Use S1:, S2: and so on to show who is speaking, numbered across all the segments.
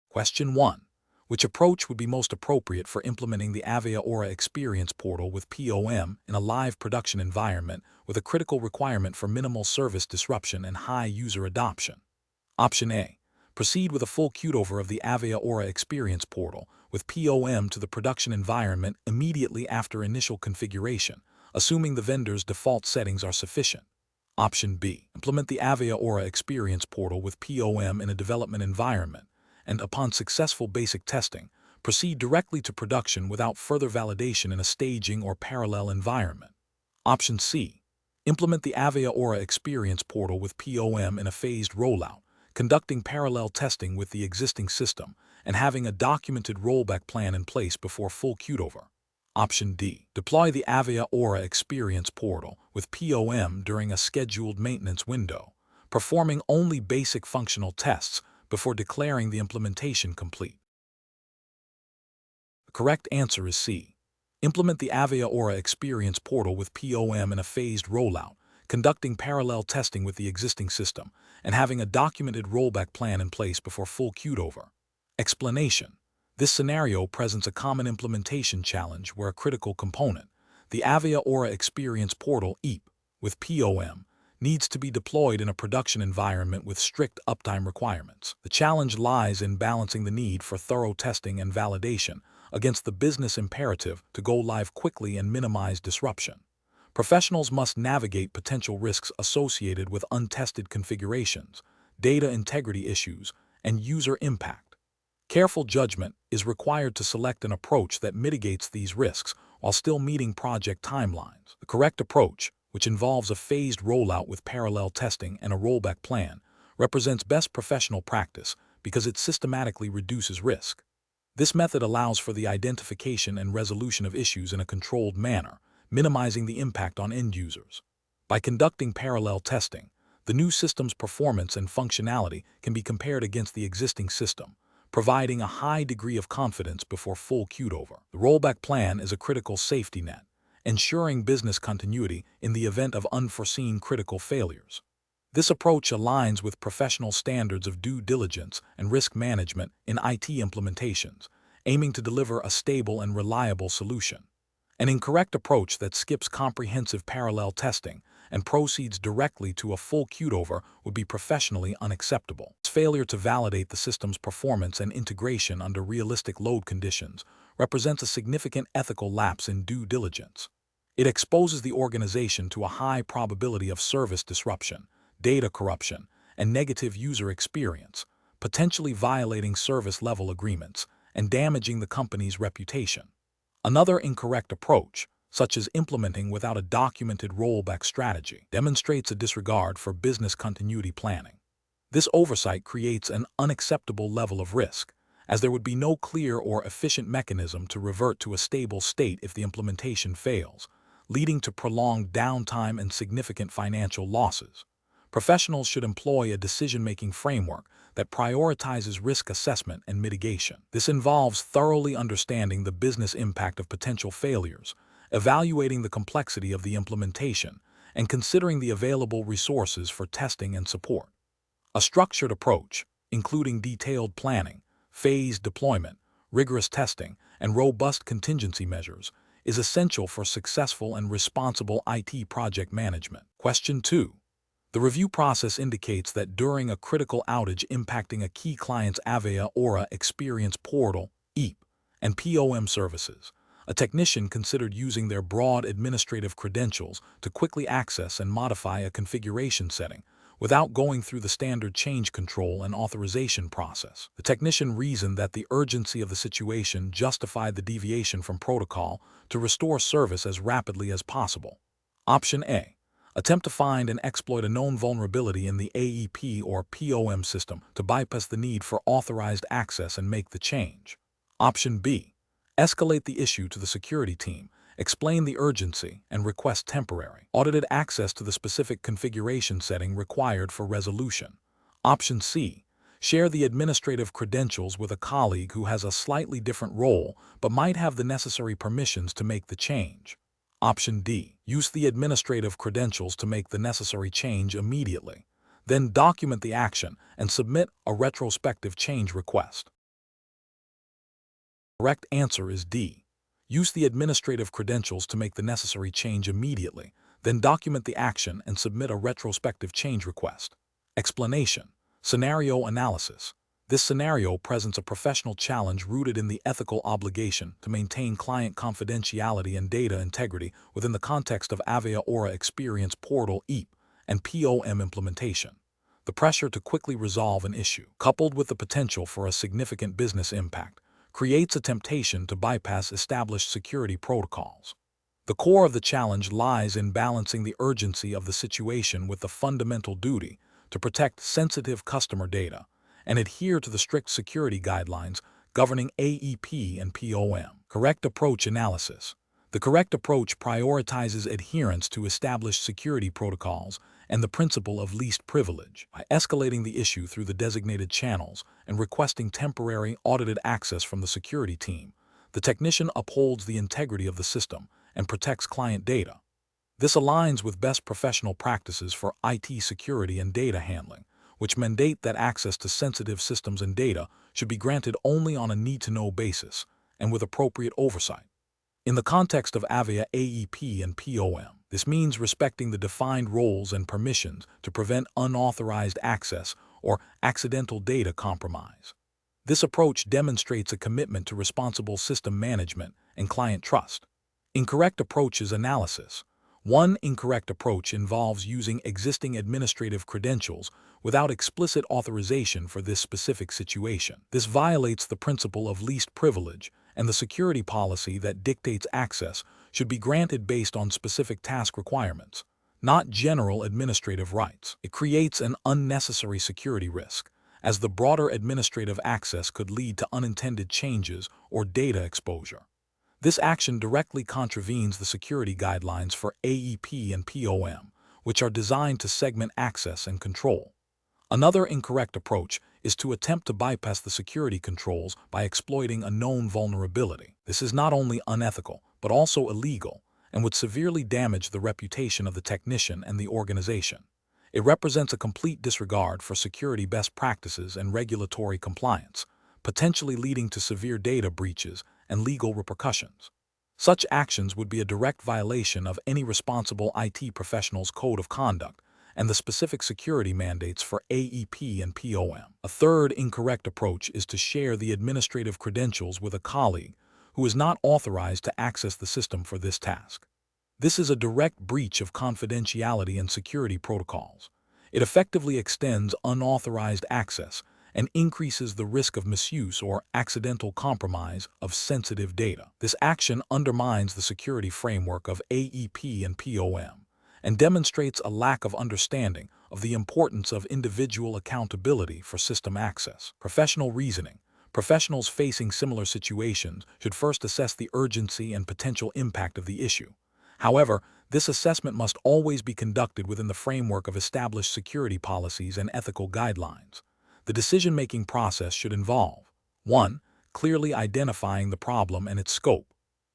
S1: Question 1. Which approach would be most appropriate for implementing the Avaya Aura Experience Portal with POM in a live production environment with a critical requirement for minimal service disruption and high user adoption? Option A. Proceed with a full cutover of the Avaya Aura Experience Portal with POM to the production environment immediately after initial configuration, assuming the vendor's default settings are sufficient. Option B. Implement the Avaya Aura Experience Portal with POM in a development environment, and upon successful basic testing, proceed directly to production without further validation in a staging or parallel environment. Option C. Implement the Avaya Aura Experience Portal with POM in a phased rollout, conducting parallel testing with the existing system, and having a documented rollback plan in place before full cutover. Option D. Deploy the Avaya Aura Experience Portal with POM during a scheduled maintenance window, performing only basic functional tests before declaring the implementation complete. The correct answer is C. Implement the Avaya Aura Experience Portal with POM in a phased rollout, conducting parallel testing with the existing system, and having a documented rollback plan in place before full cutover. Explanation. This scenario presents a common implementation challenge where a critical component, the Avaya Aura Experience Portal (EAP) with POM, needs to be deployed in a production environment with strict uptime requirements. The challenge lies in balancing the need for thorough testing and validation against the business imperative to go live quickly and minimize disruption. Professionals must navigate potential risks associated with untested configurations, data integrity issues, and user impact. Careful judgment is required to select an approach that mitigates these risks while still meeting project timelines. The correct approach, which involves a phased rollout with parallel testing and a rollback plan, represents best professional practice because it systematically reduces risk. This method allows for the identification and resolution of issues in a controlled manner, minimizing the impact on end users. By conducting parallel testing, the new system's performance and functionality can be compared against the existing system, providing a high degree of confidence before full cutover. The rollback plan is a critical safety net, ensuring business continuity in the event of unforeseen critical failures. This approach aligns with professional standards of due diligence and risk management in IT implementations, aiming to deliver a stable and reliable solution. An incorrect approach that skips comprehensive parallel testing and proceeds directly to a full cutover would be professionally unacceptable. Its failure to validate the system's performance and integration under realistic load conditions represents a significant ethical lapse in due diligence. It exposes the organization to a high probability of service disruption, data corruption, and negative user experience, potentially violating service-level agreements and damaging the company's reputation. Another incorrect approach, such as implementing without a documented rollback strategy, demonstrates a disregard for business continuity planning. This oversight creates an unacceptable level of risk, as there would be no clear or efficient mechanism to revert to a stable state if the implementation fails, leading to prolonged downtime and significant financial losses. Professionals should employ a decision-making framework that prioritizes risk assessment and mitigation. This involves thoroughly understanding the business impact of potential failures, evaluating the complexity of the implementation, and considering the available resources for testing and support. A structured approach, including detailed planning, phased deployment, rigorous testing, and robust contingency measures, is essential for successful and responsible IT project management. Question 2. The review process indicates that during a critical outage impacting a key client's Avaya Aura Experience Portal, EAP, and POM services, a technician considered using their broad administrative credentials to quickly access and modify a configuration setting without going through the standard change control and authorization process. The technician reasoned that the urgency of the situation justified the deviation from protocol to restore service as rapidly as possible. Option A. Attempt to find and exploit a known vulnerability in the AEP or POM system to bypass the need for authorized access and make the change. Option B. Escalate the issue to the security team, explain the urgency, and request temporary, audited access to the specific configuration setting required for resolution. Option C. Share the administrative credentials with a colleague who has a slightly different role but might have the necessary permissions to make the change. Option D. Use the administrative credentials to make the necessary change immediately. Then document the action and submit a retrospective change request. Correct answer is D. Use the administrative credentials to make the necessary change immediately, then document the action and submit a retrospective change request. Explanation. Scenario analysis. This scenario presents a professional challenge rooted in the ethical obligation to maintain client confidentiality and data integrity within the context of Avaya Aura Experience Portal (EAP) and POM implementation. The pressure to quickly resolve an issue, coupled with the potential for a significant business impact, creates a temptation to bypass established security protocols. The core of the challenge lies in balancing the urgency of the situation with the fundamental duty to protect sensitive customer data and adhere to the strict security guidelines governing AEP and POM. Correct approach analysis. The correct approach prioritizes adherence to established security protocols and the principle of least privilege. By escalating the issue through the designated channels and requesting temporary audited access from the security team, the technician upholds the integrity of the system and protects client data. This aligns with best professional practices for IT security and data handling, which mandate that access to sensitive systems and data should be granted only on a need-to-know basis and with appropriate oversight. In the context of Avaya AEP and POM, this means respecting the defined roles and permissions to prevent unauthorized access or accidental data compromise. This approach demonstrates a commitment to responsible system management and client trust. Incorrect approaches analysis. One incorrect approach involves using existing administrative credentials without explicit authorization for this specific situation. This violates the principle of least privilege, and the security policy that dictates access should be granted based on specific task requirements, not general administrative rights. It creates an unnecessary security risk, as the broader administrative access could lead to unintended changes or data exposure. This action directly contravenes the security guidelines for AEP and POM, which are designed to segment access and control. Another incorrect approach is to attempt to bypass the security controls by exploiting a known vulnerability. This is not only unethical, but also illegal, and would severely damage the reputation of the technician and the organization. It represents a complete disregard for security best practices and regulatory compliance, potentially leading to severe data breaches and legal repercussions. Such actions would be a direct violation of any responsible IT professional's code of conduct and the specific security mandates for AEP and POM. A third incorrect approach is to share the administrative credentials with a colleague who is not authorized to access the system for this task. This is a direct breach of confidentiality and security protocols. It effectively extends unauthorized access and increases the risk of misuse or accidental compromise of sensitive data. This action undermines the security framework of AEP and POM and demonstrates a lack of understanding of the importance of individual accountability for system access. Professional reasoning. Professionals facing similar situations should first assess the urgency and potential impact of the issue. However, this assessment must always be conducted within the framework of established security policies and ethical guidelines. The decision-making process should involve 1. Clearly identifying the problem and its scope.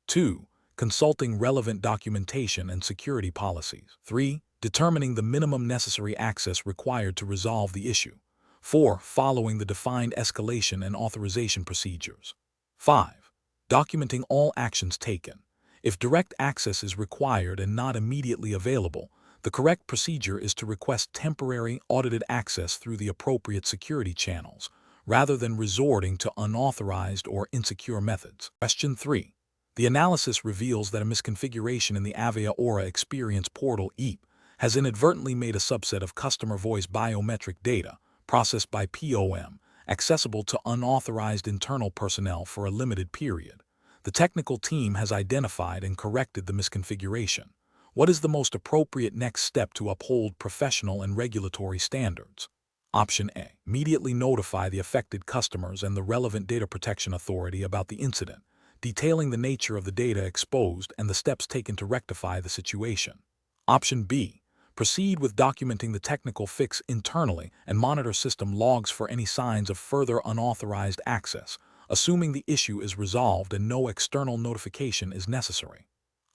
S1: 2. Consulting relevant documentation and security policies. 3. Determining the minimum necessary access required to resolve the issue. 4. Following the defined escalation and authorization procedures. 5. Documenting all actions taken. If direct access is required and not immediately available, the correct procedure is to request temporary audited access through the appropriate security channels, rather than resorting to unauthorized or insecure methods. Question 3. The analysis reveals that a misconfiguration in the Avaya Aura Experience Portal (EAP) has inadvertently made a subset of customer voice biometric data, processed by POM, accessible to unauthorized internal personnel for a limited period. The technical team has identified and corrected the misconfiguration. What is the most appropriate next step to uphold professional and regulatory standards? Option A. Immediately notify the affected customers and the relevant data protection authority about the incident, detailing the nature of the data exposed and the steps taken to rectify the situation. Option B. Proceed with documenting the technical fix internally and monitor system logs for any signs of further unauthorized access, assuming the issue is resolved and no external notification is necessary.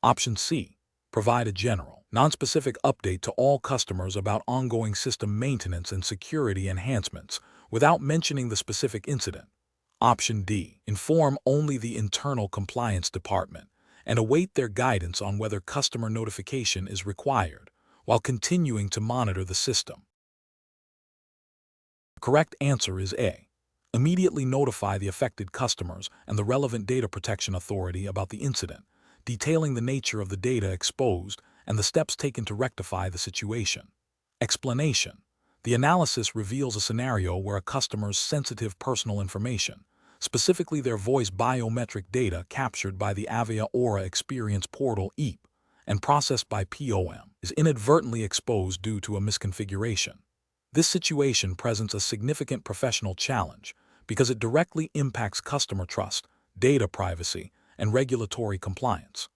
S1: Option C. Provide a general, non-specific update to all customers about ongoing system maintenance and security enhancements without mentioning the specific incident. Option D. Inform only the internal compliance department and await their guidance on whether customer notification is required, while continuing to monitor the system. The correct answer is A. Immediately notify the affected customers and the relevant data protection authority about the incident, detailing the nature of the data exposed and the steps taken to rectify the situation. Explanation. The analysis reveals a scenario where a customer's sensitive personal information, specifically their voice biometric data captured by the Avaya Aura Experience Portal EAP and processed by POM, is inadvertently exposed due to a misconfiguration. This situation presents a significant professional challenge because it directly impacts customer trust, data privacy, and regulatory compliance.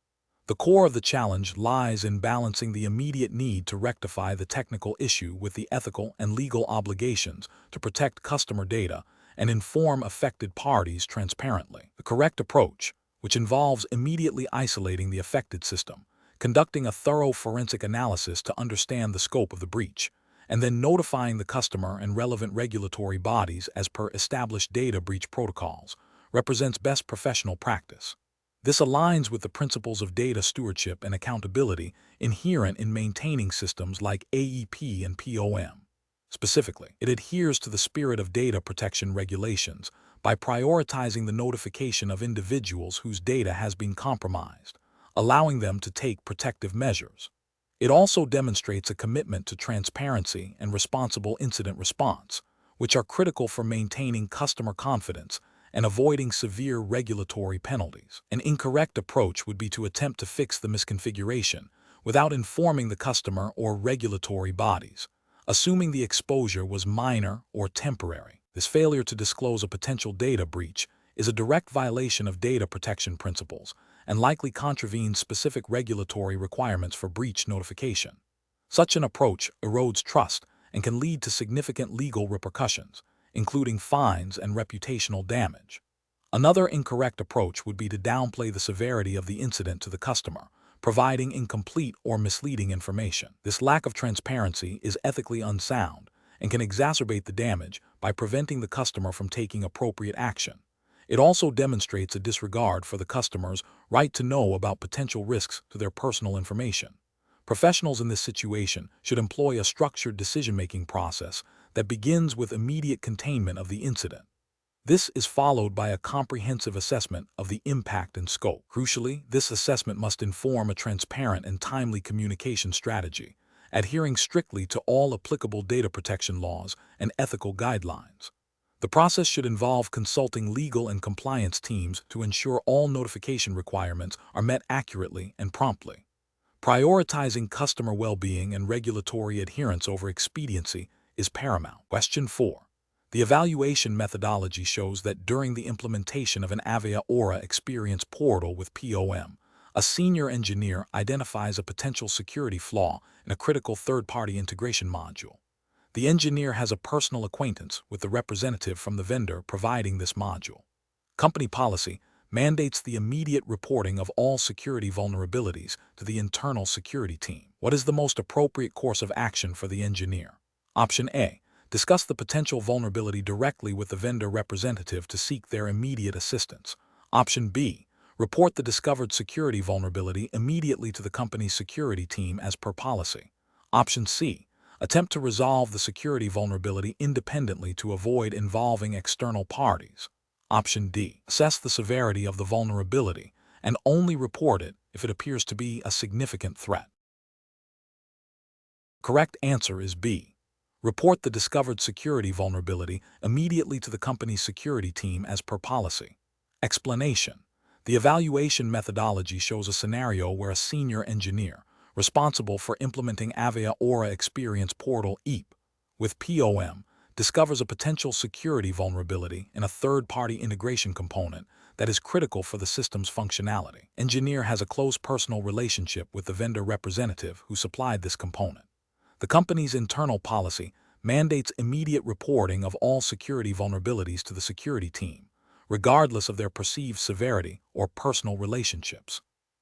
S1: The core of the challenge lies in balancing the immediate need to rectify the technical issue with the ethical and legal obligations to protect customer data and inform affected parties transparently. The correct approach, which involves immediately isolating the affected system, conducting a thorough forensic analysis to understand the scope of the breach, and then notifying the customer and relevant regulatory bodies as per established data breach protocols, represents best professional practice. This aligns with the principles of data stewardship and accountability inherent in maintaining systems like AEP and POM. Specifically, it adheres to the spirit of data protection regulations by prioritizing the notification of individuals whose data has been compromised, allowing them to take protective measures. It also demonstrates a commitment to transparency and responsible incident response, which are critical for maintaining customer confidence and avoiding severe regulatory penalties. An incorrect approach would be to attempt to fix the misconfiguration without informing the customer or regulatory bodies, assuming the exposure was minor or temporary. This failure to disclose a potential data breach is a direct violation of data protection principles and likely contravenes specific regulatory requirements for breach notification. Such an approach erodes trust and can lead to significant legal repercussions, including fines and reputational damage. Another incorrect approach would be to downplay the severity of the incident to the customer, providing incomplete or misleading information. This lack of transparency is ethically unsound and can exacerbate the damage by preventing the customer from taking appropriate action. It also demonstrates a disregard for the customer's right to know about potential risks to their personal information. Professionals in this situation should employ a structured decision-making process that begins with immediate containment of the incident. This is followed by a comprehensive assessment of the impact and scope. Crucially, this assessment must inform a transparent and timely communication strategy, adhering strictly to all applicable data protection laws and ethical guidelines. The process should involve consulting legal and compliance teams to ensure all notification requirements are met accurately and promptly. Prioritizing customer well-being and regulatory adherence over expediency is paramount. Question 4. The evaluation methodology shows that during the implementation of an Avaya Aura Experience Portal with POM, a senior engineer identifies a potential security flaw in a critical third-party integration module. The engineer has a personal acquaintance with the representative from the vendor providing this module. Company policy mandates the immediate reporting of all security vulnerabilities to the internal security team. What is the most appropriate course of action for the engineer? Option A. Discuss the potential vulnerability directly with the vendor representative to seek their immediate assistance. Option B. Report the discovered security vulnerability immediately to the company's security team as per policy. Option C. Attempt to resolve the security vulnerability independently to avoid involving external parties. Option D. Assess the severity of the vulnerability and only report it if it appears to be a significant threat. Correct answer is B. Report the discovered security vulnerability immediately to the company's security team as per policy. Explanation. The evaluation methodology shows a scenario where a senior engineer, responsible for implementing Avaya Aura Experience Portal EAP with POM, discovers a potential security vulnerability in a third-party integration component that is critical for the system's functionality. Engineer has a close personal relationship with the vendor representative who supplied this component. The company's internal policy mandates immediate reporting of all security vulnerabilities to the security team, regardless of their perceived severity or personal relationships.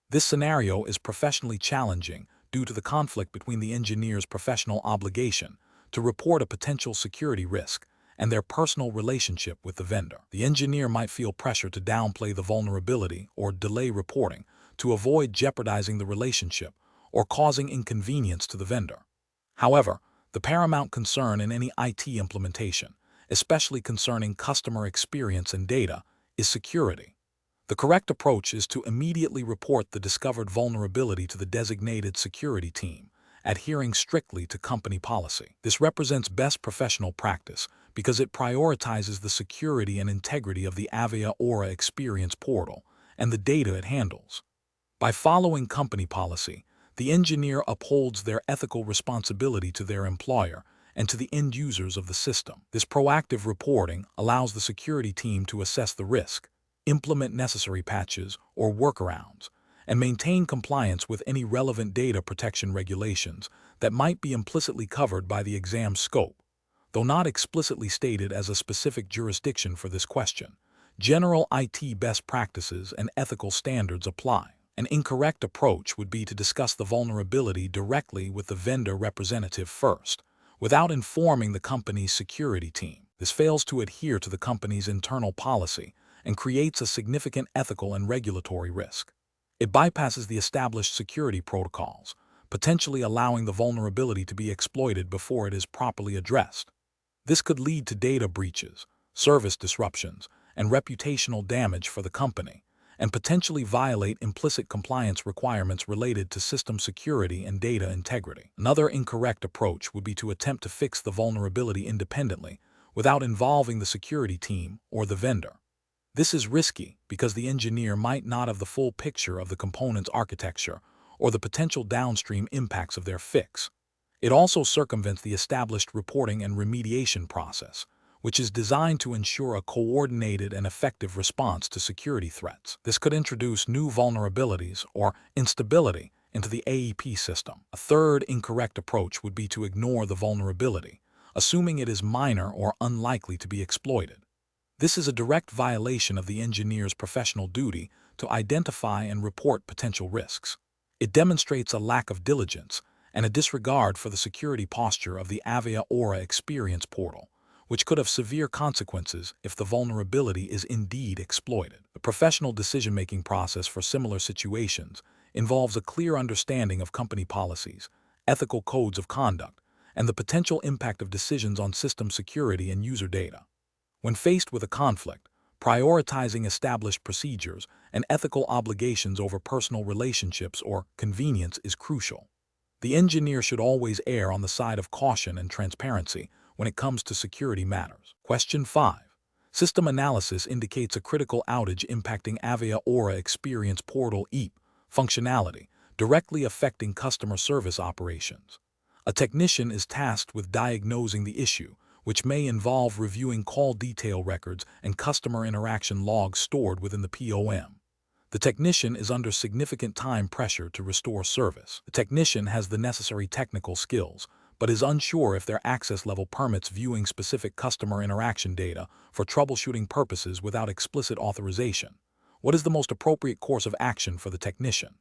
S1: This scenario is professionally challenging due to the conflict between the engineer's professional obligation to report a potential security risk and their personal relationship with the vendor. The engineer might feel pressure to downplay the vulnerability or delay reporting to avoid jeopardizing the relationship or causing inconvenience to the vendor. However, the paramount concern in any IT implementation, especially concerning customer experience and data, is security. The correct approach is to immediately report the discovered vulnerability to the designated security team, adhering strictly to company policy. This represents best professional practice because it prioritizes the security and integrity of the Avaya Aura Experience portal and the data it handles. By following company policy, the engineer upholds their ethical responsibility to their employer and to the end users of the system. This proactive reporting allows the security team to assess the risk, implement necessary patches or workarounds, and maintain compliance with any relevant data protection regulations that might be implicitly covered by the exam scope. Though not explicitly stated as a specific jurisdiction for this question, general IT best practices and ethical standards apply. An incorrect approach would be to discuss the vulnerability directly with the vendor representative first, without informing the company's security team. This fails to adhere to the company's internal policy and creates a significant ethical and regulatory risk. It bypasses the established security protocols, potentially allowing the vulnerability to be exploited before it is properly addressed. This could lead to data breaches, service disruptions, and reputational damage for the company, and potentially violate implicit compliance requirements related to system security and data integrity. Another incorrect approach would be to attempt to fix the vulnerability independently without involving the security team or the vendor. This is risky because the engineer might not have the full picture of the component's architecture or the potential downstream impacts of their fix. It also circumvents the established reporting and remediation process, which is designed to ensure a coordinated and effective response to security threats. This could introduce new vulnerabilities or instability into the AEP system. A third incorrect approach would be to ignore the vulnerability, assuming it is minor or unlikely to be exploited. This is a direct violation of the engineer's professional duty to identify and report potential risks. It demonstrates a lack of diligence and a disregard for the security posture of the Avaya Aura Experience portal, which could have severe consequences if the vulnerability is indeed exploited. The professional decision-making process for similar situations involves a clear understanding of company policies, ethical codes of conduct, and the potential impact of decisions on system security and user data. When faced with a conflict, prioritizing established procedures and ethical obligations over personal relationships or convenience is crucial. The engineer should always err on the side of caution and transparency when it comes to security matters. Question 5. System analysis indicates a critical outage impacting Avaya Aura Experience Portal EAP functionality, directly affecting customer service operations. A technician is tasked with diagnosing the issue, which may involve reviewing call detail records and customer interaction logs stored within the POM. The technician is under significant time pressure to restore service. The technician has the necessary technical skills, but is unsure if their access level permits viewing specific customer interaction data for troubleshooting purposes without explicit authorization. What is the most appropriate course of action for the technician?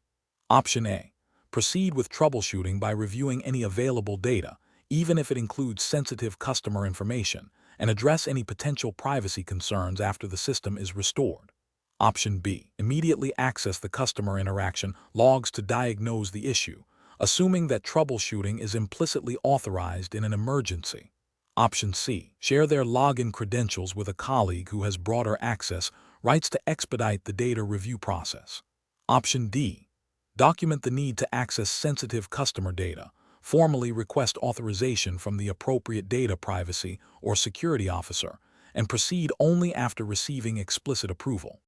S1: Option A. Proceed with troubleshooting by reviewing any available data, even if it includes sensitive customer information, and address any potential privacy concerns after the system is restored. Option B. Immediately access the customer interaction logs to diagnose the issue, assuming that troubleshooting is implicitly authorized in an emergency. Option C. Share their login credentials with a colleague who has broader access rights to expedite the data review process. Option D. Document the need to access sensitive customer data, formally request authorization from the appropriate data privacy or security officer, and proceed only after receiving explicit approval.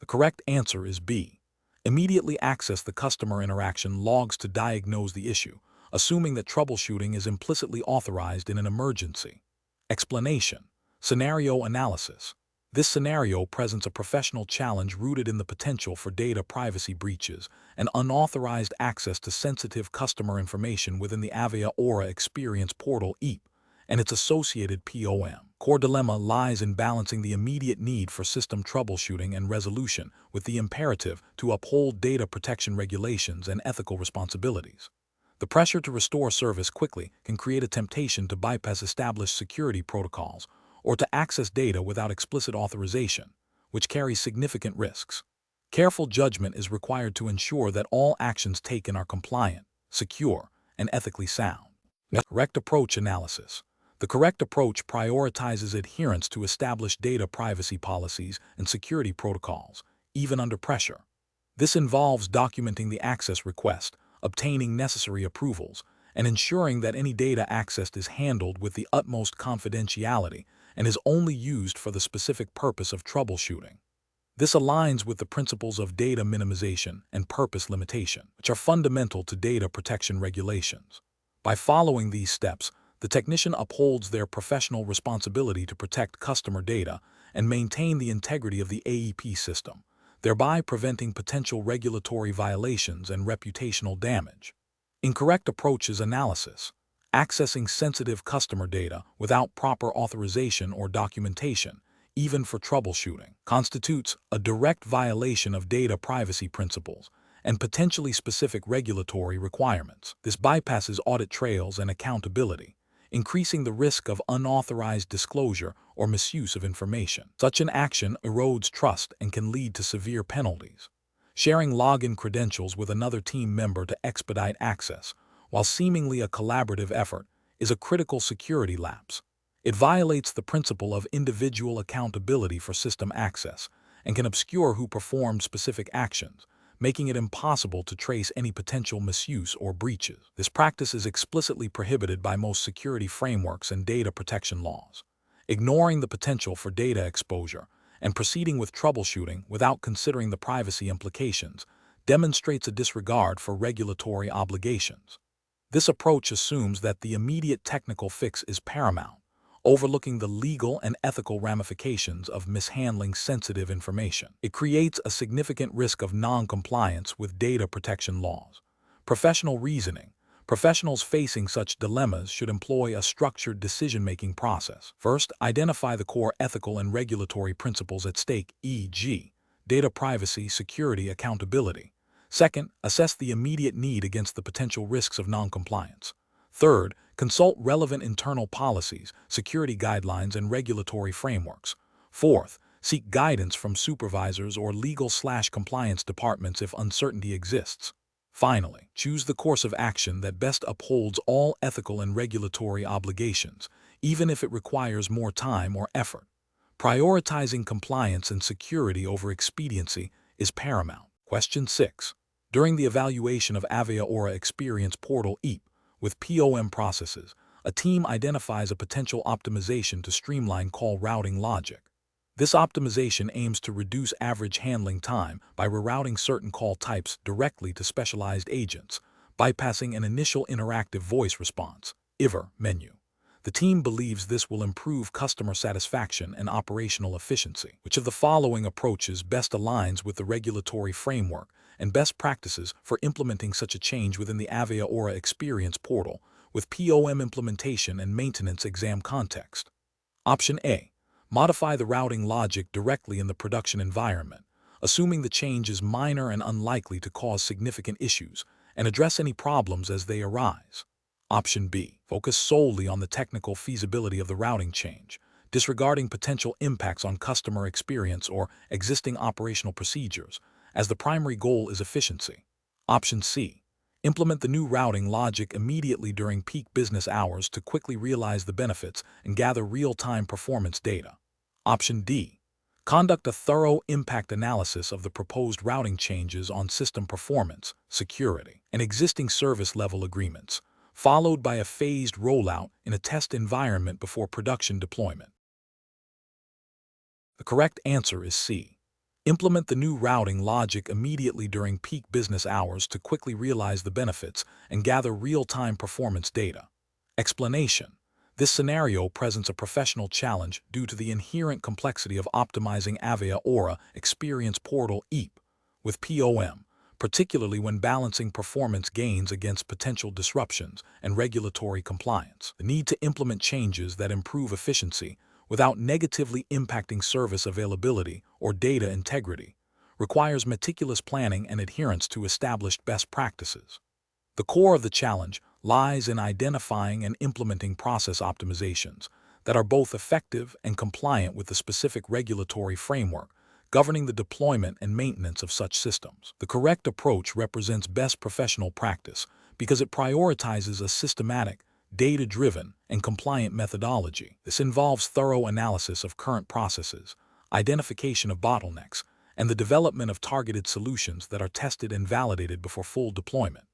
S1: The correct answer is B. Immediately access the customer interaction logs to diagnose the issue, assuming that troubleshooting is implicitly authorized in an emergency. Explanation. Scenario analysis. This scenario presents a professional challenge rooted in the potential for data privacy breaches and unauthorized access to sensitive customer information within the Avaya Aura Experience Portal EAP and its associated POM. Core dilemma lies in balancing the immediate need for system troubleshooting and resolution with the imperative to uphold data protection regulations and ethical responsibilities. The The pressure to restore service quickly can create a temptation to bypass established security protocols or to access data without explicit authorization, which carries significant risks. Careful judgment is required to ensure that all actions taken are compliant, secure, and ethically sound. Correct approach analysis. The correct approach prioritizes adherence to established data privacy policies and security protocols, even under pressure. This involves documenting the access request, obtaining necessary approvals, and ensuring that any data accessed is handled with the utmost confidentiality and is only used for the specific purpose of troubleshooting. This aligns with the principles of data minimization and purpose limitation, which are fundamental to data protection regulations. By following these steps, the technician upholds their professional responsibility to protect customer data and maintain the integrity of the AEP system, thereby preventing potential regulatory violations and reputational damage. Incorrect approaches analysis. Accessing sensitive customer data without proper authorization or documentation, even for troubleshooting, constitutes a direct violation of data privacy principles and potentially specific regulatory requirements. This bypasses audit trails and accountability, increasing the risk of unauthorized disclosure or misuse of information. Such an action erodes trust and can lead to severe penalties. Sharing login credentials with another team member to expedite access, while seemingly a collaborative effort, is a critical security lapse. It violates the principle of individual accountability for system access and can obscure who performed specific actions, making it impossible to trace any potential misuse or breaches. This practice is explicitly prohibited by most security frameworks and data protection laws. Ignoring the potential for data exposure and proceeding with troubleshooting without considering the privacy implications demonstrates a disregard for regulatory obligations. This approach assumes that the immediate technical fix is paramount, overlooking the legal and ethical ramifications of mishandling sensitive information. It creates a significant risk of non-compliance with data protection laws. Professional reasoning. Professionals facing such dilemmas should employ a structured decision-making process. First, identify the core ethical and regulatory principles at stake, e.g., data privacy, security, accountability. Second, assess the immediate need against the potential risks of non-compliance. Third, consult relevant internal policies, security guidelines, and regulatory frameworks. Fourth, seek guidance from supervisors or legal/compliance departments if uncertainty exists. Finally, choose the course of action that best upholds all ethical and regulatory obligations, even if it requires more time or effort. Prioritizing compliance and security over expediency is paramount. Question 6. During the evaluation of Avaya Aura Experience Portal EAP with POM processes, a team identifies a potential optimization to streamline call routing logic. This optimization aims to reduce average handling time by rerouting certain call types directly to specialized agents, bypassing an initial interactive voice response (IVR) menu. The team believes this will improve customer satisfaction and operational efficiency. Which of the following approaches best aligns with the regulatory framework and best practices for implementing such a change within the Avaya Aura Experience Portal with POM implementation and maintenance exam context? Option A. Modify the routing logic directly in the production environment, assuming the change is minor and unlikely to cause significant issues, and address any problems as they arise. Option B. Focus solely on the technical feasibility of the routing change, disregarding potential impacts on customer experience or existing operational procedures, as the primary goal is efficiency. Option C. Implement the new routing logic immediately during peak business hours to quickly realize the benefits and gather real-time performance data. Option D. Conduct a thorough impact analysis of the proposed routing changes on system performance, security, and existing service level agreements, followed by a phased rollout in a test environment before production deployment. The correct answer is C. Implement the new routing logic immediately during peak business hours to quickly realize the benefits and gather real-time performance data. Explanation. This scenario presents a professional challenge due to the inherent complexity of optimizing Avaya Aura Experience Portal EAP with POM, particularly when balancing performance gains against potential disruptions and regulatory compliance. The need to implement changes that improve efficiency without negatively impacting service availability or data integrity requires meticulous planning and adherence to established best practices. The core of the challenge lies in identifying and implementing process optimizations that are both effective and compliant with the specific regulatory framework governing the deployment and maintenance of such systems. The correct approach represents best professional practice because it prioritizes a systematic, data-driven, and compliant methodology. This involves thorough analysis of current processes, identification of bottlenecks, and the development of targeted solutions that are tested and validated before full deployment.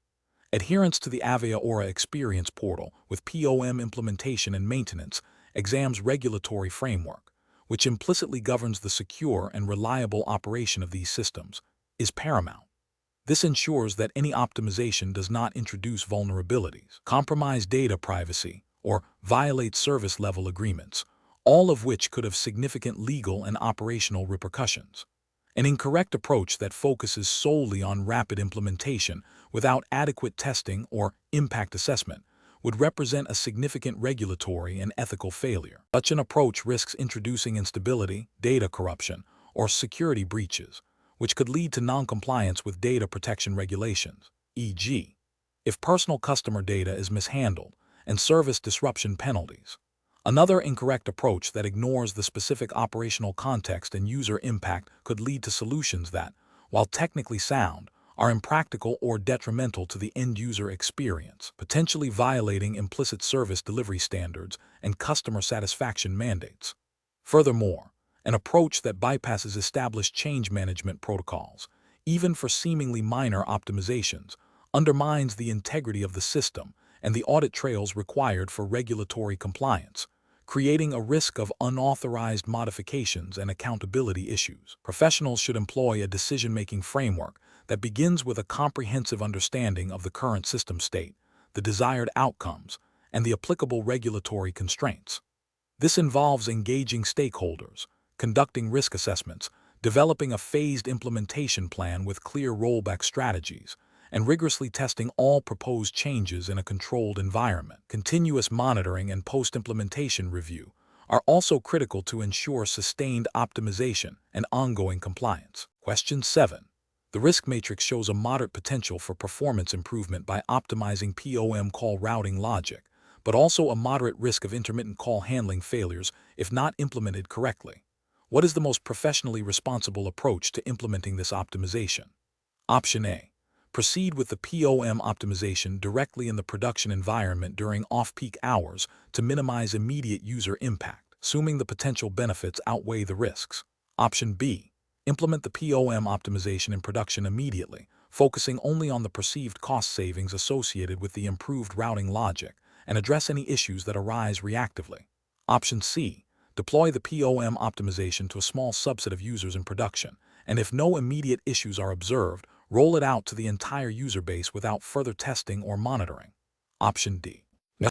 S1: Adherence to the Avaya Aura Experience Portal with POM implementation and maintenance examines regulatory framework, which implicitly governs the secure and reliable operation of these systems, is paramount. This ensures that any optimization does not introduce vulnerabilities, compromise data privacy, or violate service-level agreements, all of which could have significant legal and operational repercussions. An incorrect approach that focuses solely on rapid implementation without adequate testing or impact assessment would represent a significant regulatory and ethical failure. Such an approach risks introducing instability, data corruption, or security breaches, which could lead to non-compliance with data protection regulations, e.g., if personal customer data is mishandled, and service disruption penalties. Another incorrect approach that ignores the specific operational context and user impact could lead to solutions that, while technically sound, are impractical or detrimental to the end-user experience, potentially violating implicit service delivery standards and customer satisfaction mandates. Furthermore, an approach that bypasses established change management protocols, even for seemingly minor optimizations, undermines the integrity of the system and the audit trails required for regulatory compliance, creating a risk of unauthorized modifications and accountability issues. Professionals should employ a decision-making framework that begins with a comprehensive understanding of the current system state, the desired outcomes, and the applicable regulatory constraints. This involves engaging stakeholders, conducting risk assessments, developing a phased implementation plan with clear rollback strategies, and rigorously testing all proposed changes in a controlled environment. Continuous monitoring and post-implementation review are also critical to ensure sustained optimization and ongoing compliance. Question 7. The risk matrix shows a moderate potential for performance improvement by optimizing POM call routing logic, but also a moderate risk of intermittent call handling failures if not implemented correctly. What is the most professionally responsible approach to implementing this optimization? Option A. Proceed with the POM optimization directly in the production environment during off-peak hours to minimize immediate user impact, assuming the potential benefits outweigh the risks. Option B. Implement the POM optimization in production immediately, focusing only on the perceived cost savings associated with the improved routing logic, and address any issues that arise reactively. Option C. Deploy the POM optimization to a small subset of users in production, and if no immediate issues are observed, roll it out to the entire user base without further testing or monitoring. Option D.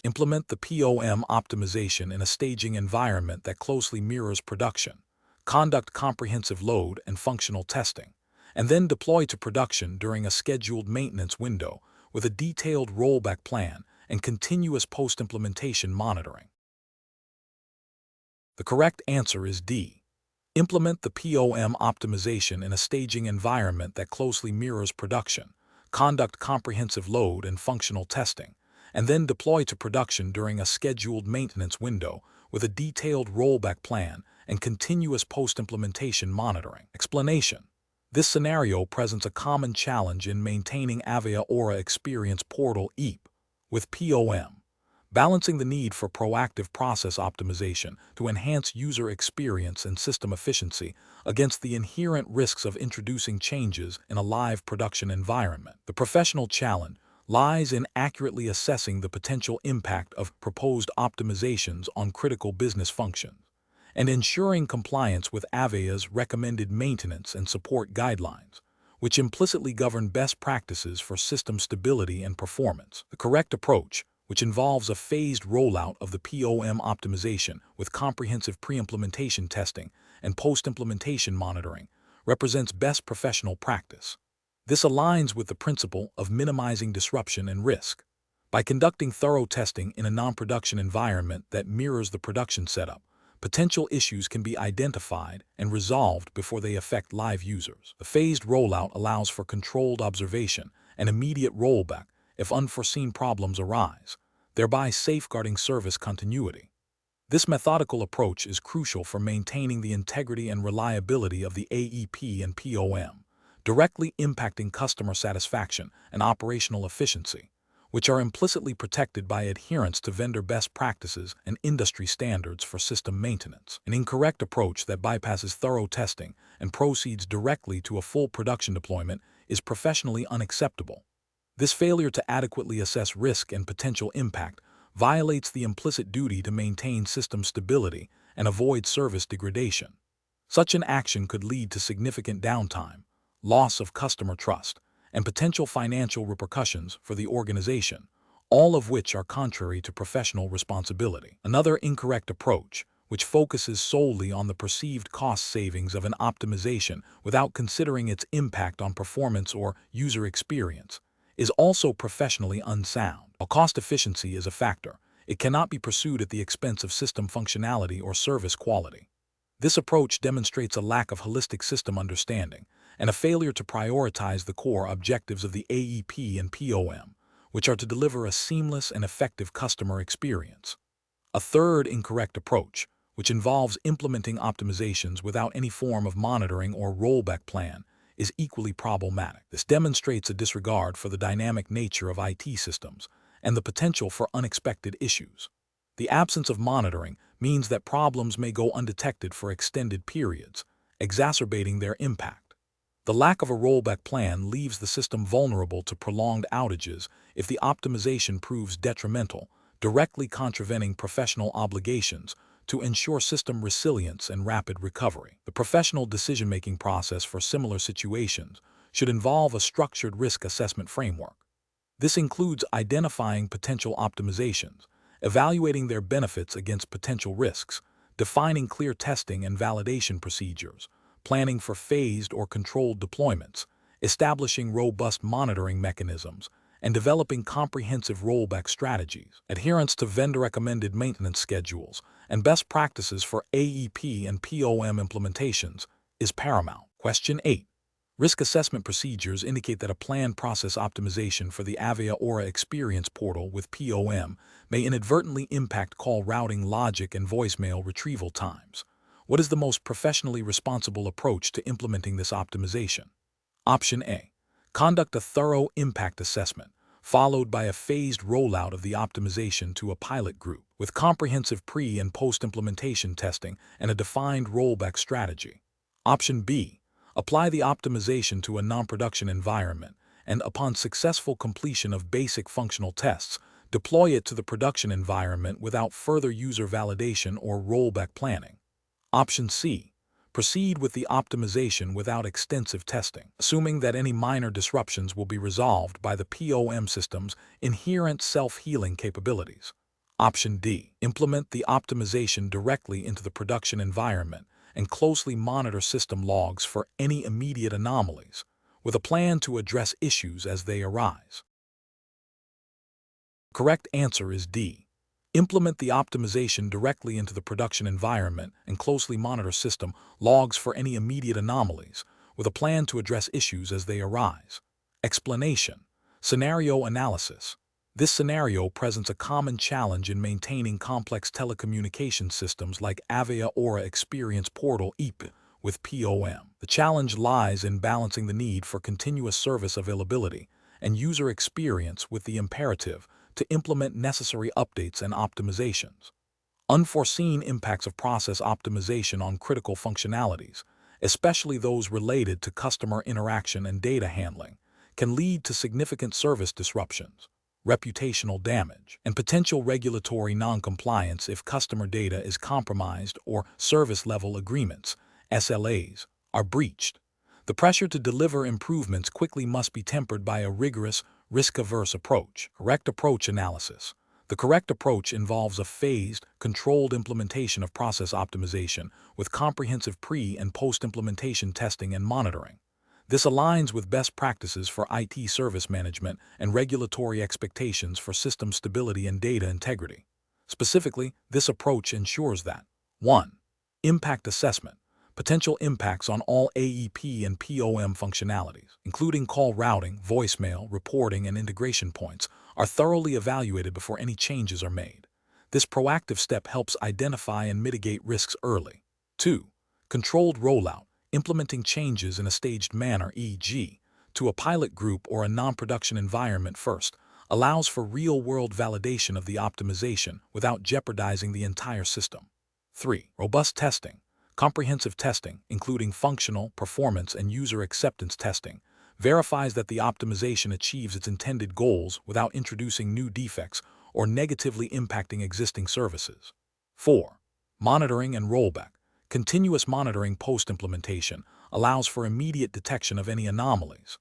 S1: Implement the POM optimization in a staging environment that closely mirrors production. Conduct comprehensive load and functional testing, and then deploy to production during a scheduled maintenance window with a detailed rollback plan and continuous post-implementation monitoring. The correct answer is D. Implement the POM optimization in a staging environment that closely mirrors production, conduct comprehensive load and functional testing, and then deploy to production during a scheduled maintenance window with a detailed rollback plan and continuous post-implementation monitoring. Explanation. This scenario presents a common challenge in maintaining Avaya Aura Experience Portal (EAP) with POM, balancing the need for proactive process optimization to enhance user experience and system efficiency against the inherent risks of introducing changes in a live production environment. The professional challenge lies in accurately assessing the potential impact of proposed optimizations on critical business functions and ensuring compliance with Avaya's recommended maintenance and support guidelines, which implicitly govern best practices for system stability and performance. The correct approach, which involves a phased rollout of the POM optimization with comprehensive pre-implementation testing and post-implementation monitoring, represents best professional practice. This aligns with the principle of minimizing disruption and risk. By conducting thorough testing in a non-production environment that mirrors the production setup, potential issues can be identified and resolved before they affect live users. The phased rollout allows for controlled observation and immediate rollback, if unforeseen problems arise, thereby safeguarding service continuity. This methodical approach is crucial for maintaining the integrity and reliability of the AEP and POM, directly impacting customer satisfaction and operational efficiency, which are implicitly protected by adherence to vendor best practices and industry standards for system maintenance. An incorrect approach that bypasses thorough testing and proceeds directly to a full production deployment is professionally unacceptable. This failure to adequately assess risk and potential impact violates the implicit duty to maintain system stability and avoid service degradation. Such an action could lead to significant downtime, loss of customer trust, and potential financial repercussions for the organization, all of which are contrary to professional responsibility. Another incorrect approach, which focuses solely on the perceived cost savings of an optimization without considering its impact on performance or user experience, is also professionally unsound. While cost efficiency is a factor, it cannot be pursued at the expense of system functionality or service quality. This approach demonstrates a lack of holistic system understanding and a failure to prioritize the core objectives of the AEP and POM, which are to deliver a seamless and effective customer experience. A third incorrect approach, which involves implementing optimizations without any form of monitoring or rollback plan, is equally problematic. This demonstrates a disregard for the dynamic nature of IT systems and the potential for unexpected issues. The absence of monitoring means that problems may go undetected for extended periods, exacerbating their impact. The lack of a rollback plan leaves the system vulnerable to prolonged outages if the optimization proves detrimental, directly contravening professional obligations to ensure system resilience and rapid recovery. The professional decision-making process for similar situations should involve a structured risk assessment framework. This includes identifying potential optimizations, evaluating their benefits against potential risks, defining clear testing and validation procedures, planning for phased or controlled deployments, establishing robust monitoring mechanisms, and developing comprehensive rollback strategies. Adherence to vendor-recommended maintenance schedules and best practices for AEP and POM implementations is paramount. Question 8. Risk assessment procedures indicate that a planned process optimization for the Avaya Aura Experience Portal with POM may inadvertently impact call routing logic and voicemail retrieval times. What is the most professionally responsible approach to implementing this optimization? Option A. Conduct a thorough impact assessment, followed by a phased rollout of the optimization to a pilot group, with comprehensive pre- and post-implementation testing and a defined rollback strategy. Option B. Apply the optimization to a non-production environment, and upon successful completion of basic functional tests, deploy it to the production environment without further user validation or rollback planning. Option C. Proceed with the optimization without extensive testing, assuming that any minor disruptions will be resolved by the POM system's inherent self-healing capabilities. Option D. Implement the optimization directly into the production environment and closely monitor system logs for any immediate anomalies, with a plan to address issues as they arise. The correct answer is D. Implement the optimization directly into the production environment and closely monitor system logs for any immediate anomalies, with a plan to address issues as they arise. Explanation. Scenario analysis. This scenario presents a common challenge in maintaining complex telecommunication systems like Avaya Aura Experience Portal (EAP) with POM. The challenge lies in balancing the need for continuous service availability and user experience with the imperative to implement necessary updates and optimizations. Unforeseen impacts of process optimization on critical functionalities, especially those related to customer interaction and data handling, can lead to significant service disruptions, reputational damage, and potential regulatory noncompliance if customer data is compromised or service-level agreements, SLAs, are breached. The pressure to deliver improvements quickly must be tempered by a rigorous, risk-averse approach. Correct approach analysis. The correct approach involves a phased, controlled implementation of process optimization with comprehensive pre- and post-implementation testing and monitoring. This aligns with best practices for IT service management and regulatory expectations for system stability and data integrity. Specifically, this approach ensures that 1. Impact assessment. Potential impacts on all AEP and POM functionalities, including call routing, voicemail, reporting, and integration points, are thoroughly evaluated before any changes are made. This proactive step helps identify and mitigate risks early. 2. Controlled rollout, implementing changes in a staged manner, e.g., to a pilot group or a non-production environment first, allows for real-world validation of the optimization without jeopardizing the entire system. 3. Robust testing. Comprehensive testing, including functional, performance, and user acceptance testing, verifies that the optimization achieves its intended goals without introducing new defects or negatively impacting existing services. 4. Monitoring and rollback. Continuous monitoring post-implementation allows for immediate detection of any anomalies.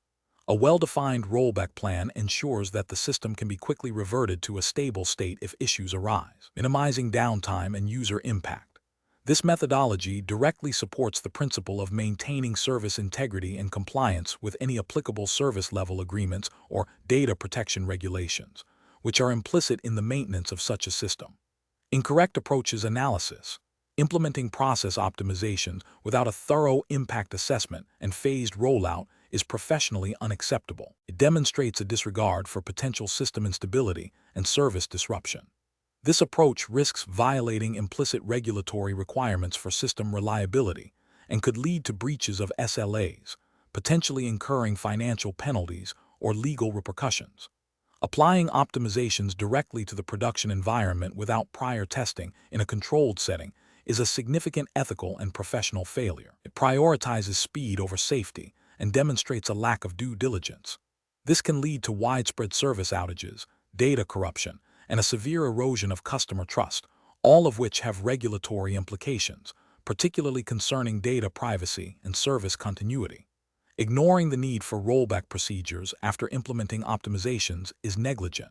S1: A well-defined rollback plan ensures that the system can be quickly reverted to a stable state if issues arise, minimizing downtime and user impact. This methodology directly supports the principle of maintaining service integrity and compliance with any applicable service-level agreements or data protection regulations, which are implicit in the maintenance of such a system. Incorrect approaches analysis. Implementing process optimizations without a thorough impact assessment and phased rollout is professionally unacceptable. It demonstrates a disregard for potential system instability and service disruption. This approach risks violating implicit regulatory requirements for system reliability and could lead to breaches of SLAs, potentially incurring financial penalties or legal repercussions. Applying optimizations directly to the production environment without prior testing in a controlled setting is a significant ethical and professional failure. It prioritizes speed over safety and demonstrates a lack of due diligence. This can lead to widespread service outages, data corruption, and a severe erosion of customer trust, all of which have regulatory implications, particularly concerning data privacy and service continuity. Ignoring the need for rollback procedures after implementing optimizations is negligent.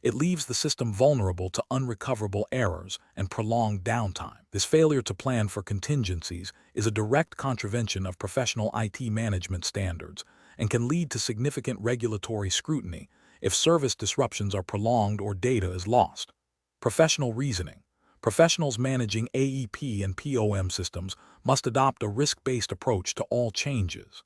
S1: It leaves the system vulnerable to unrecoverable errors and prolonged downtime. This failure to plan for contingencies is a direct contravention of professional IT management standards and can lead to significant regulatory scrutiny if service disruptions are prolonged or data is lost. Professional reasoning. Professionals managing AEP and POM systems must adopt a risk-based approach to all changes.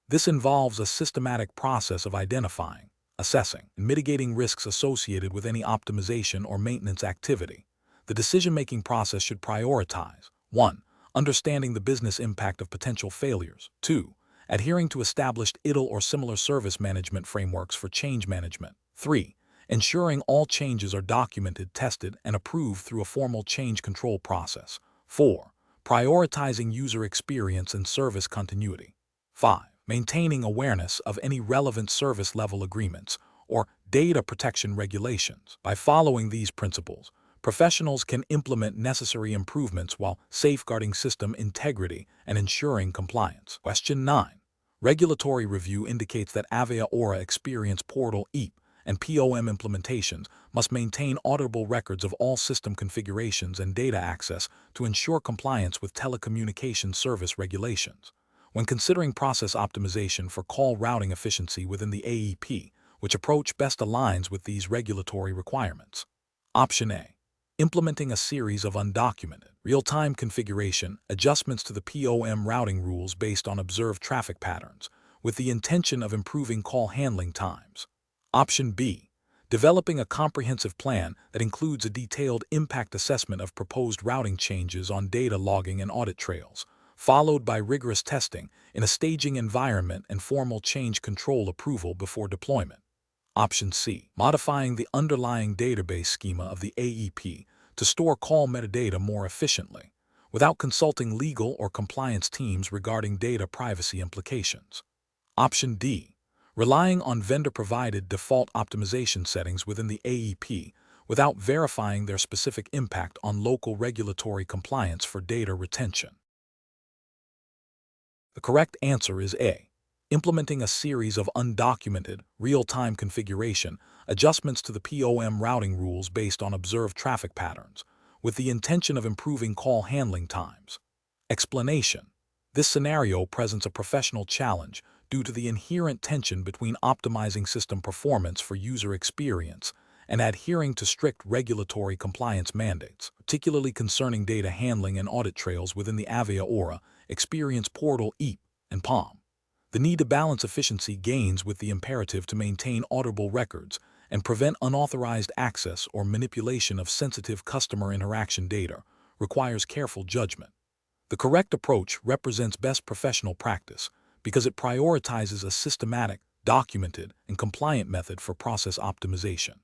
S1: This involves a systematic process of identifying, assessing, and mitigating risks associated with any optimization or maintenance activity. The decision-making process should prioritize 1. Understanding the business impact of potential failures. 2. Adhering to established ITIL or similar service management frameworks for change management. 3. Ensuring all changes are documented, tested, and approved through a formal change control process. 4. Prioritizing user experience and service continuity. 5. Maintaining awareness of any relevant service-level agreements or data protection regulations. By following these principles, professionals can implement necessary improvements while safeguarding system integrity and ensuring compliance. Question 9. Regulatory review indicates that Avaya Aura Experience Portal EAP and POM implementations must maintain auditable records of all system configurations and data access to ensure compliance with telecommunications service regulations. When considering process optimization for call routing efficiency within the AEP, which approach best aligns with these regulatory requirements? Option A. Implementing a series of undocumented, real-time configuration adjustments to the POM routing rules based on observed traffic patterns, with the intention of improving call handling times. Option B. Developing a comprehensive plan that includes a detailed impact assessment of proposed routing changes on data logging and audit trails, followed by rigorous testing in a staging environment and formal change control approval before deployment. Option C. Modifying the underlying database schema of the AEP to store call metadata more efficiently, without consulting legal or compliance teams regarding data privacy implications. Option D. Relying on vendor-provided default optimization settings within the AEP without verifying their specific impact on local regulatory compliance for data retention. The correct answer is A. Implementing a series of undocumented, real-time configuration adjustments to the POM routing rules based on observed traffic patterns, with the intention of improving call handling times. Explanation. This scenario presents a professional challenge due to the inherent tension between optimizing system performance for user experience and adhering to strict regulatory compliance mandates, particularly concerning data handling and audit trails within the Avaya Aura, Experience Portal, EAP, and POM. The need to balance efficiency gains with the imperative to maintain auditable records and prevent unauthorized access or manipulation of sensitive customer interaction data requires careful judgment. The correct approach represents best professional practice because it prioritizes a systematic, documented, and compliant method for process optimization,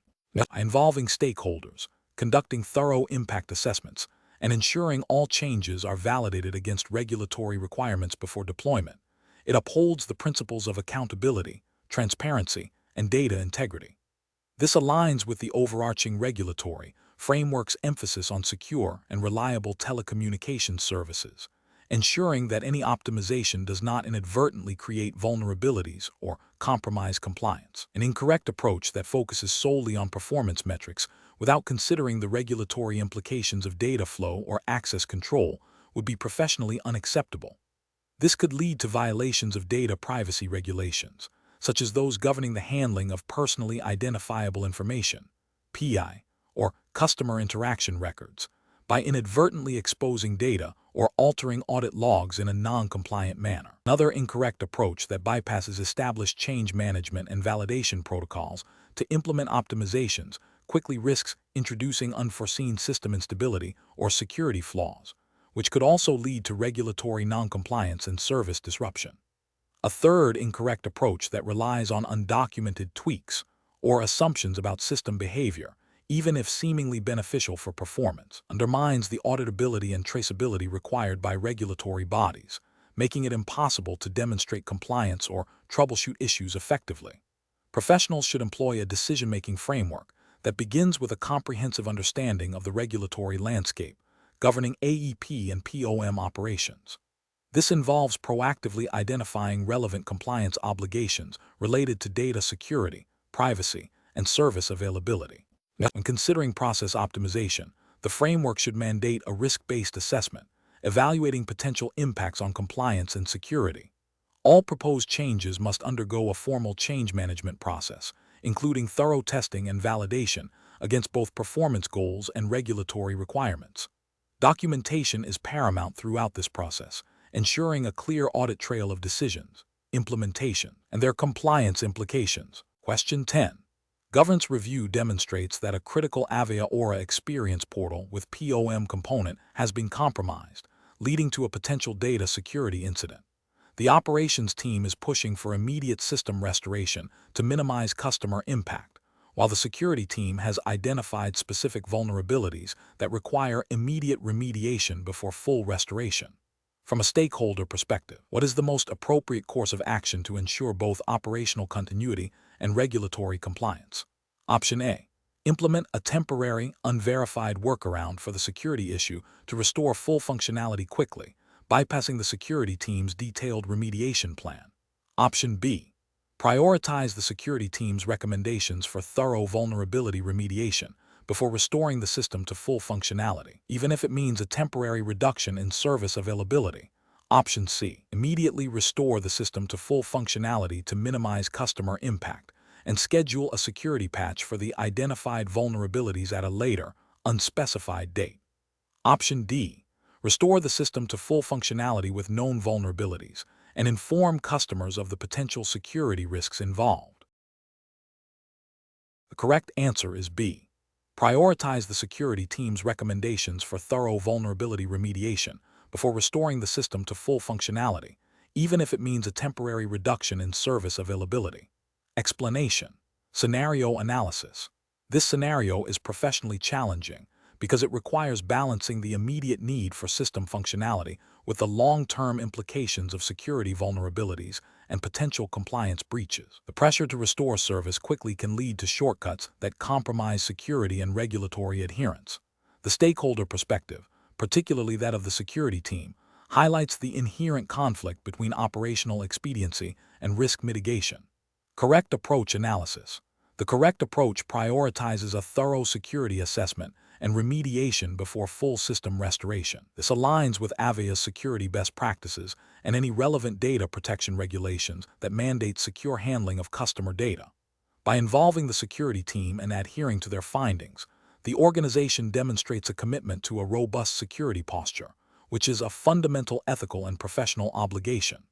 S1: involving stakeholders, conducting thorough impact assessments, and ensuring all changes are validated against regulatory requirements before deployment. It upholds the principles of accountability, transparency, and data integrity. This aligns with the overarching regulatory framework's emphasis on secure and reliable telecommunications services, ensuring that any optimization does not inadvertently create vulnerabilities or compromise compliance. An incorrect approach that focuses solely on performance metrics without considering the regulatory implications of data flow or access control would be professionally unacceptable. This could lead to violations of data privacy regulations, such as those governing the handling of personally identifiable information, PI, or customer interaction records, by inadvertently exposing data or altering audit logs in a non-compliant manner. Another incorrect approach that bypasses established change management and validation protocols to implement optimizations quickly risks introducing unforeseen system instability or security flaws, which could also lead to regulatory noncompliance and service disruption. A third incorrect approach that relies on undocumented tweaks or assumptions about system behavior, even if seemingly beneficial for performance, undermines the auditability and traceability required by regulatory bodies, making it impossible to demonstrate compliance or troubleshoot issues effectively. Professionals should employ a decision-making framework that begins with a comprehensive understanding of the regulatory landscape governing AEP and POM operations. This involves proactively identifying relevant compliance obligations related to data security, privacy, and service availability. When considering process optimization, the framework should mandate a risk-based assessment, evaluating potential impacts on compliance and security. All proposed changes must undergo a formal change management process, including thorough testing and validation against both performance goals and regulatory requirements. Documentation is paramount throughout this process, ensuring a clear audit trail of decisions, implementation, and their compliance implications. Question 10. Governance review demonstrates that a critical Avaya Aura experience portal with POM component has been compromised, leading to a potential data security incident. The operations team is pushing for immediate system restoration to minimize customer impact, while the security team has identified specific vulnerabilities that require immediate remediation before full restoration. From a stakeholder perspective, what is the most appropriate course of action to ensure both operational continuity and regulatory compliance? Option A. Implement a temporary, unverified workaround for the security issue to restore full functionality quickly, bypassing the security team's detailed remediation plan. Option B. Prioritize the security team's recommendations for thorough vulnerability remediation before restoring the system to full functionality, even if it means a temporary reduction in service availability. Option C. Immediately restore the system to full functionality to minimize customer impact, and schedule a security patch for the identified vulnerabilities at a later, unspecified date. Option D. Restore the system to full functionality with known vulnerabilities, and inform customers of the potential security risks involved. The correct answer is B. Prioritize the security team's recommendations for thorough vulnerability remediation before restoring the system to full functionality, even if it means a temporary reduction in service availability. Explanation. Scenario analysis. This scenario is professionally challenging because it requires balancing the immediate need for system functionality with the long-term implications of security vulnerabilities and potential compliance breaches. The pressure to restore service quickly can lead to shortcuts that compromise security and regulatory adherence. The stakeholder perspective, particularly that of the security team, highlights the inherent conflict between operational expediency and risk mitigation. Correct approach analysis. The correct approach prioritizes a thorough security assessment and remediation before full system restoration. This aligns with Avaya's security best practices and any relevant data protection regulations that mandate secure handling of customer data. By involving the security team and adhering to their findings, the organization demonstrates a commitment to a robust security posture, which is a fundamental ethical and professional obligation.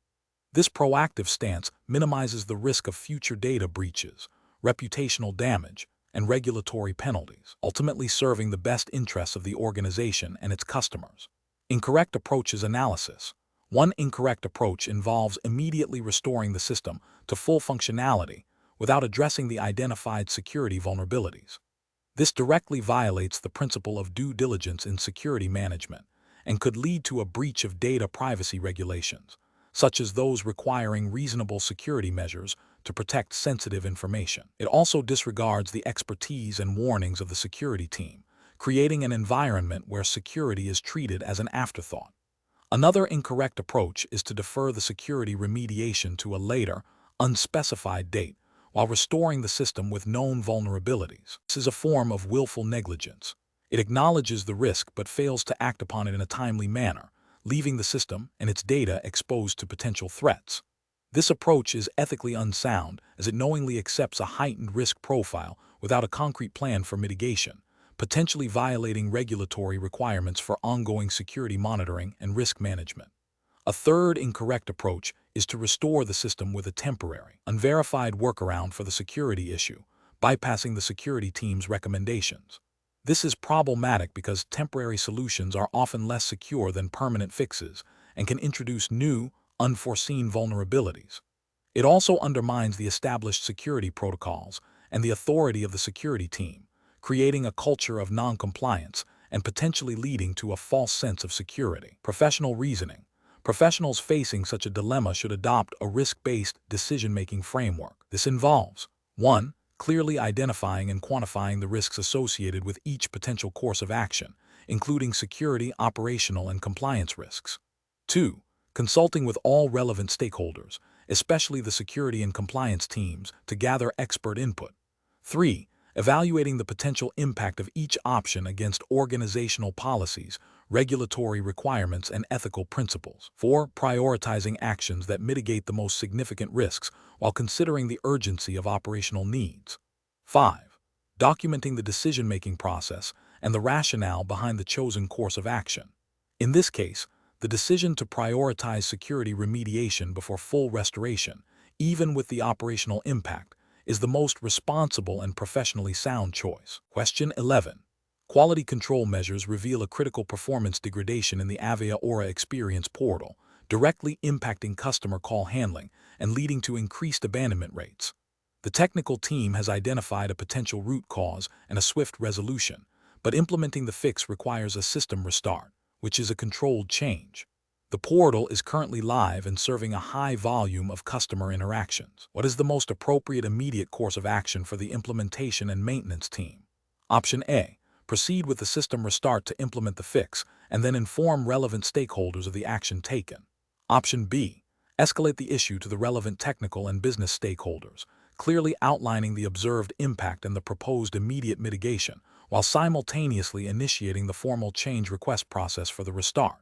S1: This proactive stance minimizes the risk of future data breaches, reputational damage, and regulatory penalties, ultimately serving the best interests of the organization and its customers. Incorrect approaches analysis. One incorrect approach involves immediately restoring the system to full functionality without addressing the identified security vulnerabilities. This directly violates the principle of due diligence in security management and could lead to a breach of data privacy regulations, such as those requiring reasonable security measures to protect sensitive information. It also disregards the expertise and warnings of the security team, creating an environment where security is treated as an afterthought. Another incorrect approach is to defer the security remediation to a later, unspecified date, while restoring the system with known vulnerabilities. This is a form of willful negligence. It acknowledges the risk but fails to act upon it in a timely manner, leaving the system and its data exposed to potential threats. This approach is ethically unsound as it knowingly accepts a heightened risk profile without a concrete plan for mitigation, potentially violating regulatory requirements for ongoing security monitoring and risk management. A third incorrect approach is to restore the system with a temporary, unverified workaround for the security issue, bypassing the security team's recommendations. This is problematic because temporary solutions are often less secure than permanent fixes and can introduce new, unforeseen vulnerabilities. It also undermines the established security protocols and the authority of the security team, creating a culture of non-compliance and potentially leading to a false sense of security. Professional reasoning. Professionals facing such a dilemma should adopt a risk-based decision-making framework. This involves 1. Clearly identifying and quantifying the risks associated with each potential course of action, including security, operational, and compliance risks. 2. Consulting with all relevant stakeholders, especially the security and compliance teams, to gather expert input. 3. Evaluating the potential impact of each option against organizational policies, regulatory requirements, and ethical principles. 4. Prioritizing actions that mitigate the most significant risks while considering the urgency of operational needs. 5. Documenting the decision-making process and the rationale behind the chosen course of action. In this case, the decision to prioritize security remediation before full restoration, even with the operational impact, is the most responsible and professionally sound choice. Question 11. Quality control measures reveal a critical performance degradation in the Avaya Aura Experience portal, directly impacting customer call handling and leading to increased abandonment rates. The technical team has identified a potential root cause and a swift resolution, but implementing the fix requires a system restart, which is a controlled change. The portal is currently live and serving a high volume of customer interactions. What is the most appropriate immediate course of action for the implementation and maintenance team? Option A. Proceed with the system restart to implement the fix and then inform relevant stakeholders of the action taken. Option B. Escalate the issue to the relevant technical and business stakeholders, clearly outlining the observed impact and the proposed immediate mitigation, while simultaneously initiating the formal change request process for the restart.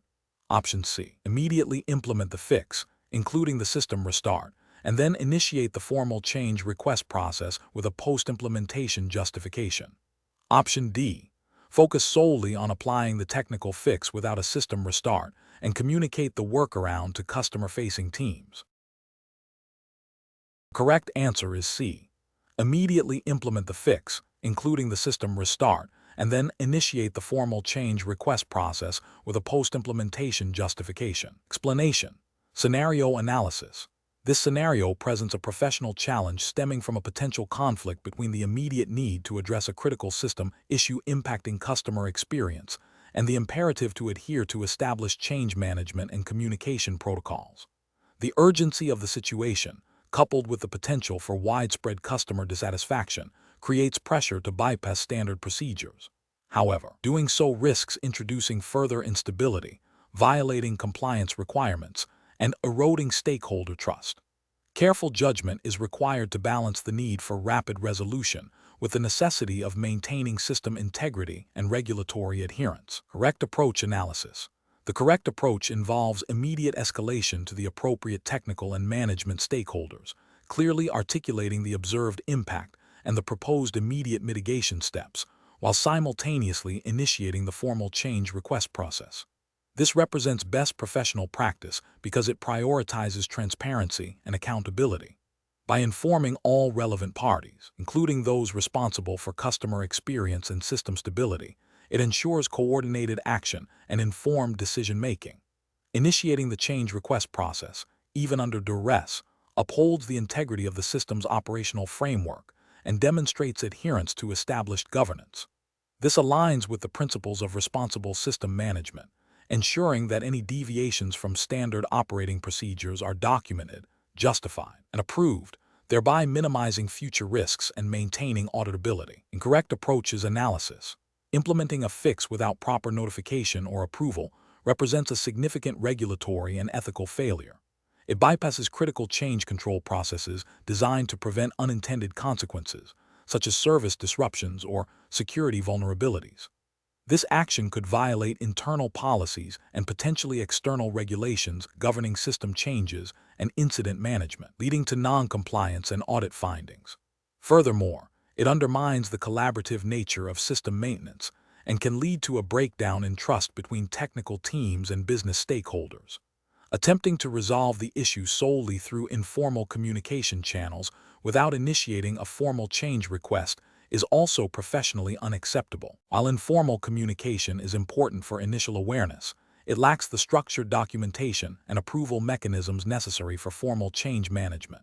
S1: Option C. Immediately implement the fix, including the system restart, and then initiate the formal change request process with a post-implementation justification. Option D. Focus solely on applying the technical fix without a system restart and communicate the workaround to customer-facing teams. The correct answer is C. Immediately implement the fix, including the system restart, and then initiate the formal change request process with a post-implementation justification. Explanation. Scenario analysis. This scenario presents a professional challenge stemming from a potential conflict between the immediate need to address a critical system issue impacting customer experience and the imperative to adhere to established change management and communication protocols. The urgency of the situation, coupled with the potential for widespread customer dissatisfaction, creates pressure to bypass standard procedures. However, doing so risks introducing further instability, violating compliance requirements, and eroding stakeholder trust. Careful judgment is required to balance the need for rapid resolution with the necessity of maintaining system integrity and regulatory adherence. Correct approach analysis. The correct approach involves immediate escalation to the appropriate technical and management stakeholders, clearly articulating the observed impact and the proposed immediate mitigation steps, while simultaneously initiating the formal change request process. This represents best professional practice because it prioritizes transparency and accountability. By informing all relevant parties, including those responsible for customer experience and system stability, it ensures coordinated action and informed decision-making. Initiating the change request process, even under duress, upholds the integrity of the system's operational framework and demonstrates adherence to established governance. This aligns with the principles of responsible system management, ensuring that any deviations from standard operating procedures are documented, justified, and approved, thereby minimizing future risks and maintaining auditability. Incorrect approach is analysis. Implementing a fix without proper notification or approval represents a significant regulatory and ethical failure. It bypasses critical change control processes designed to prevent unintended consequences, such as service disruptions or security vulnerabilities. This action could violate internal policies and potentially external regulations governing system changes and incident management, leading to non-compliance and audit findings. Furthermore, it undermines the collaborative nature of system maintenance and can lead to a breakdown in trust between technical teams and business stakeholders. Attempting to resolve the issue solely through informal communication channels without initiating a formal change request is also professionally unacceptable. While informal communication is important for initial awareness, it lacks the structured documentation and approval mechanisms necessary for formal change management.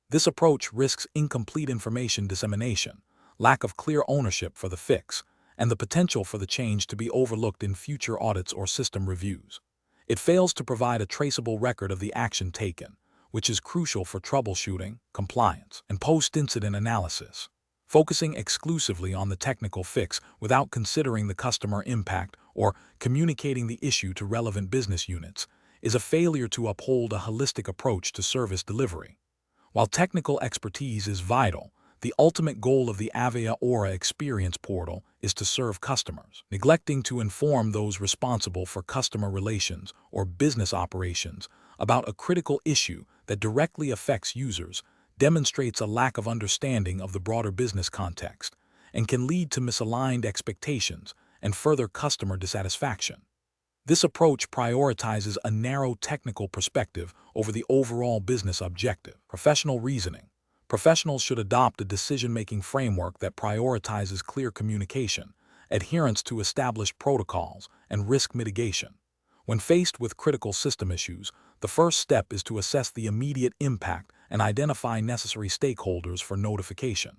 S1: This approach risks incomplete information dissemination, lack of clear ownership for the fix, and the potential for the change to be overlooked in future audits or system reviews. It fails to provide a traceable record of the action taken, which is crucial for troubleshooting, compliance, and post-incident analysis. Focusing exclusively on the technical fix without considering the customer impact or communicating the issue to relevant business units is a failure to uphold a holistic approach to service delivery. While technical expertise is vital, the ultimate goal of the Avaya Aura Experience Portal is to serve customers. Neglecting to inform those responsible for customer relations or business operations about a critical issue that directly affects users demonstrates a lack of understanding of the broader business context and can lead to misaligned expectations and further customer dissatisfaction. This approach prioritizes a narrow technical perspective over the overall business objective. Professional reasoning. Professionals should adopt a decision-making framework that prioritizes clear communication, adherence to established protocols, and risk mitigation. When faced with critical system issues, the first step is to assess the immediate impact and identify necessary stakeholders for notification.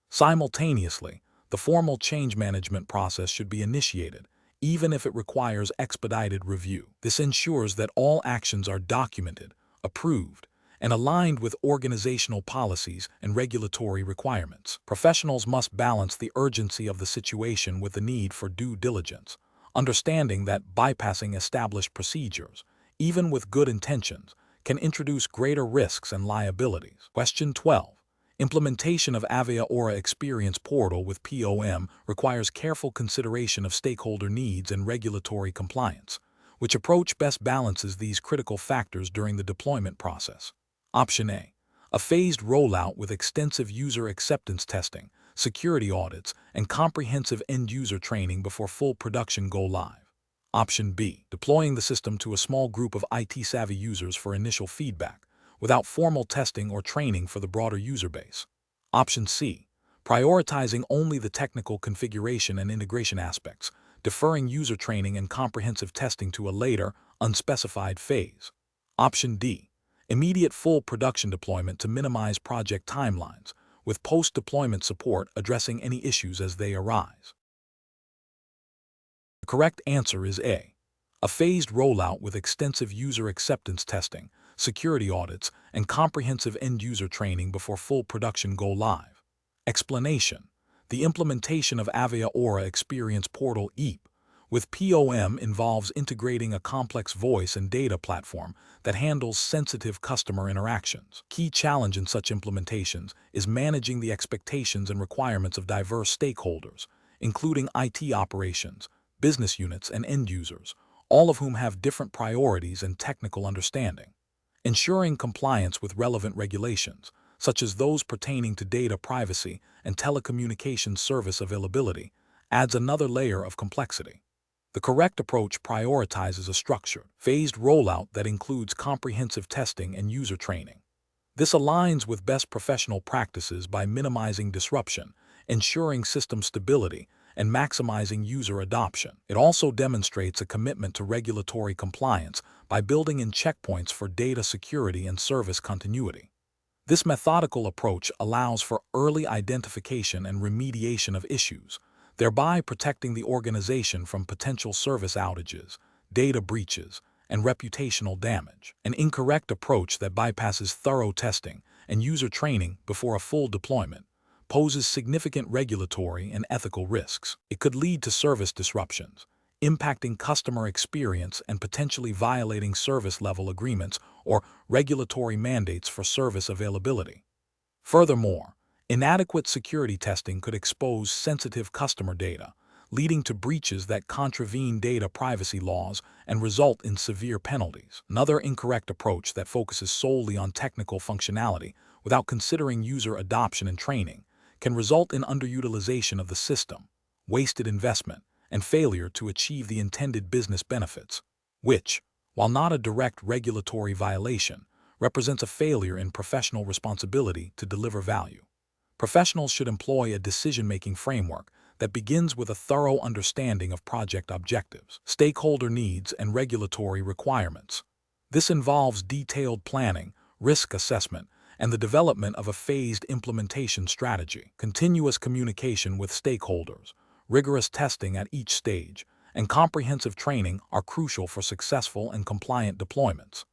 S1: Simultaneously, the formal change management process should be initiated, even if it requires expedited review. This ensures that all actions are documented, approved, and aligned with organizational policies and regulatory requirements. Professionals must balance the urgency of the situation with the need for due diligence, understanding that bypassing established procedures, even with good intentions, can introduce greater risks and liabilities. Question 12. Implementation of Avaya Aura Experience Portal with POM requires careful consideration of stakeholder needs and regulatory compliance. Which approach best balances these critical factors during the deployment process? Option A. A phased rollout with extensive user acceptance testing, security audits, and comprehensive end-user training before full production go live. Option B. Deploying the system to a small group of IT-savvy users for initial feedback, without formal testing or training for the broader user base. Option C. Prioritizing only the technical configuration and integration aspects, deferring user training and comprehensive testing to a later, unspecified phase. Option D. Immediate full production deployment to minimize project timelines, with post-deployment support addressing any issues as they arise. The correct answer is A. A phased rollout with extensive user acceptance testing, security audits, and comprehensive end-user training before full production go live. Explanation. The implementation of Avaya Aura Experience Portal (EAP) with POM involves integrating a complex voice and data platform that handles sensitive customer interactions. Key challenge in such implementations is managing the expectations and requirements of diverse stakeholders, including IT operations, business units, and end users, all of whom have different priorities and technical understanding. Ensuring compliance with relevant regulations, such as those pertaining to data privacy and telecommunications service availability, adds another layer of complexity. The correct approach prioritizes a structured, phased rollout that includes comprehensive testing and user training. This aligns with best professional practices by minimizing disruption, ensuring system stability, and maximizing user adoption. It also demonstrates a commitment to regulatory compliance by building in checkpoints for data security and service continuity. This methodical approach allows for early identification and remediation of issues, thereby protecting the organization from potential service outages, data breaches, and reputational damage. An incorrect approach that bypasses thorough testing and user training before a full deployment poses significant regulatory and ethical risks. It could lead to service disruptions, impacting customer experience and potentially violating service-level agreements or regulatory mandates for service availability. Furthermore, inadequate security testing could expose sensitive customer data, leading to breaches that contravene data privacy laws and result in severe penalties. Another incorrect approach that focuses solely on technical functionality without considering user adoption and training can result in underutilization of the system, wasted investment, and failure to achieve the intended business benefits, which, while not a direct regulatory violation, represents a failure in professional responsibility to deliver value. Professionals should employ a decision-making framework that begins with a thorough understanding of project objectives, stakeholder needs, and regulatory requirements. This involves detailed planning, risk assessment, and the development of a phased implementation strategy. Continuous communication with stakeholders, rigorous testing at each stage, and comprehensive training are crucial for successful and compliant deployments.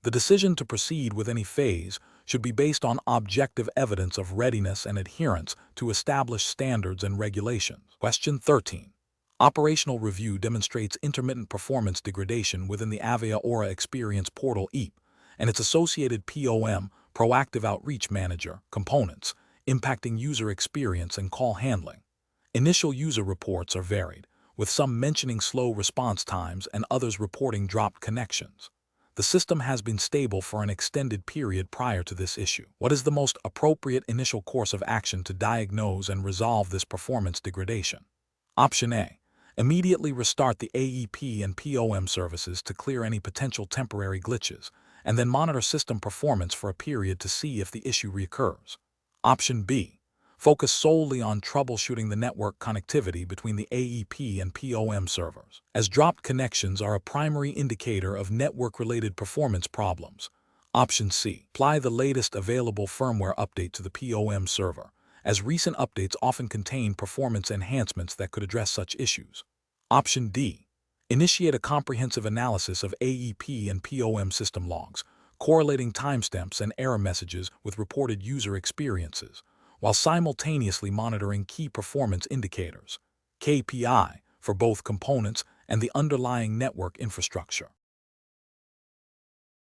S1: The decision to proceed with any phase should be based on objective evidence of readiness and adherence to established standards and regulations. Question 13. Operational review demonstrates intermittent performance degradation within the Avaya Aura Experience Portal EAP and its associated POM, Proactive Outreach Manager, components, impacting user experience and call handling. Initial user reports are varied, with some mentioning slow response times and others reporting dropped connections. The system has been stable for an extended period prior to this issue. What is the most appropriate initial course of action to diagnose and resolve this performance degradation? Option A. Immediately restart the AEP and POM services to clear any potential temporary glitches, and then monitor system performance for a period to see if the issue reoccurs. Option B. Focus solely on troubleshooting the network connectivity between the AEP and POM servers, as dropped connections are a primary indicator of network-related performance problems. Option C. Apply the latest available firmware update to the POM server, as recent updates often contain performance enhancements that could address such issues. Option D. Initiate a comprehensive analysis of AEP and POM system logs, correlating timestamps and error messages with reported user experiences, while simultaneously monitoring key performance indicators, KPI, for both components and the underlying network infrastructure.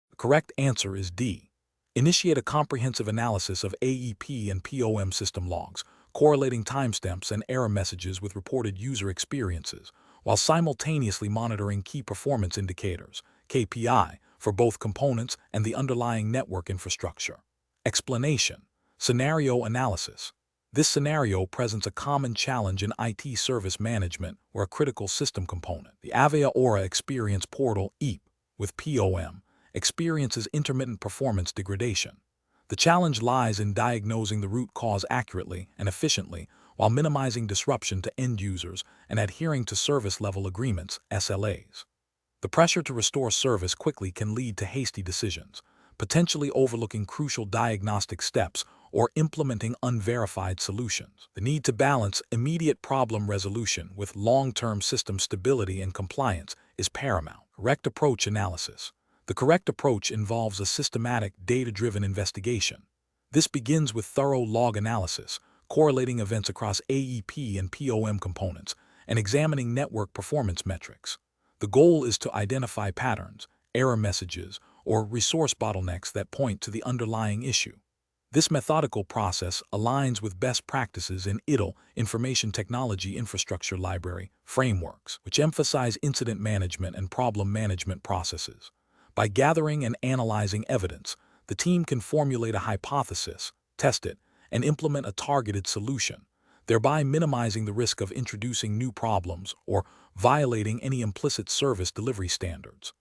S1: The correct answer is D. Initiate a comprehensive analysis of AEP and POM system logs, correlating timestamps and error messages with reported user experiences, while simultaneously monitoring key performance indicators, KPI, for both components and the underlying network infrastructure. Explanation. Scenario analysis. This scenario presents a common challenge in IT service management or a critical system component. The Avaya Aura Experience Portal EAP, with POM, experiences intermittent performance degradation. The challenge lies in diagnosing the root cause accurately and efficiently while minimizing disruption to end users and adhering to service-level agreements, SLAs. The pressure to restore service quickly can lead to hasty decisions, potentially overlooking crucial diagnostic steps or implementing unverified solutions. The need to balance immediate problem resolution with long-term system stability and compliance is paramount. Correct approach analysis. The correct approach involves a systematic, data-driven investigation. This begins with thorough log analysis, correlating events across AEP and POM components, and examining network performance metrics. The goal is to identify patterns, error messages, or resource bottlenecks that point to the underlying issue. This methodical process aligns with best practices in ITIL, Information Technology Infrastructure Library, frameworks, which emphasize incident management and problem management processes. By gathering and analyzing evidence, the team can formulate a hypothesis, test it, and implement a targeted solution, thereby minimizing the risk of introducing new problems or violating any implicit service delivery standards.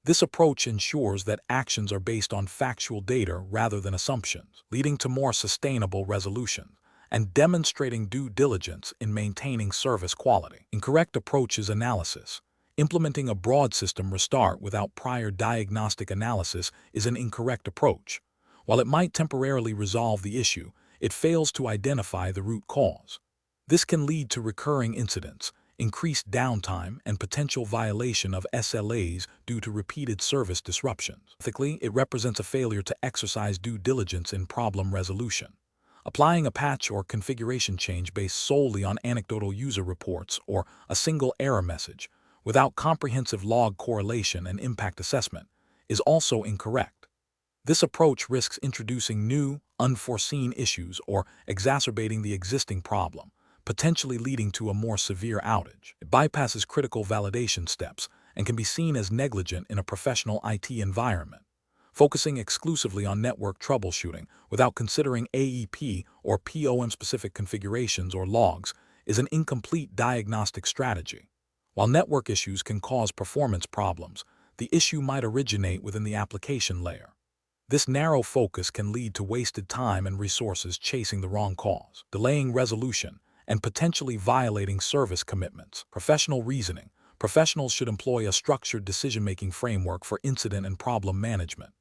S1: This approach ensures that actions are based on factual data rather than assumptions, leading to more sustainable resolution and demonstrating due diligence in maintaining service quality. Incorrect approaches analysis. Implementing a broad system restart without prior diagnostic analysis is an incorrect approach. While it might temporarily resolve the issue, it fails to identify the root cause. This can lead to recurring incidents, increased downtime, and potential violation of SLAs due to repeated service disruptions. Ethically, it represents a failure to exercise due diligence in problem resolution. Applying a patch or configuration change based solely on anecdotal user reports or a single error message, without comprehensive log correlation and impact assessment, is also incorrect. This approach risks introducing new, unforeseen issues or exacerbating the existing problem, potentially leading to a more severe outage. It bypasses critical validation steps and can be seen as negligent in a professional IT environment. Focusing exclusively on network troubleshooting without considering AEP or POM-specific configurations or logs is an incomplete diagnostic strategy. While network issues can cause performance problems, the issue might originate within the application layer. This narrow focus can lead to wasted time and resources chasing the wrong cause, delaying resolution, and potentially violating service commitments. Professional reasoning. Professionals should employ a structured decision-making framework for incident and problem management.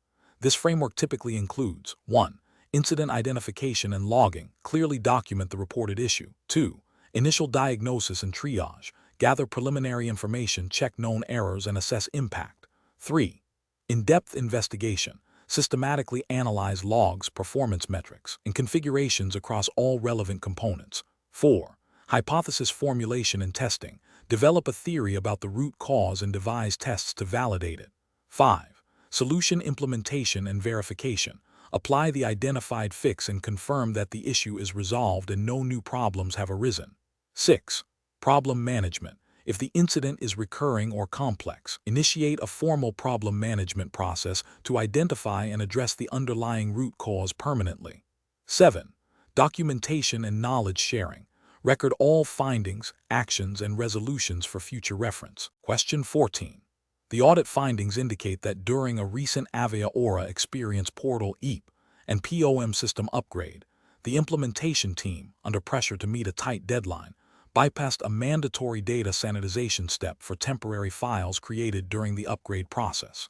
S1: This framework typically includes 1. Incident identification and logging. Clearly document the reported issue. 2. Initial diagnosis and triage. Gather preliminary information, check known errors, and assess impact. 3. In-depth investigation. Systematically analyze logs, performance metrics, and configurations across all relevant components. 4. Hypothesis formulation and testing. Develop a theory about the root cause and devise tests to validate it. 5. Solution implementation and verification. Apply the identified fix and confirm that the issue is resolved and no new problems have arisen. 6. Problem management. If the incident is recurring or complex, initiate a formal problem management process to identify and address the underlying root cause permanently. 7. Documentation and knowledge sharing. Record all findings, actions, and resolutions for future reference. Question 14. The audit findings indicate that during a recent Avaya Aura Experience Portal EAP and POM system upgrade, the implementation team, under pressure to meet a tight deadline, bypassed a mandatory data sanitization step for temporary files created during the upgrade process.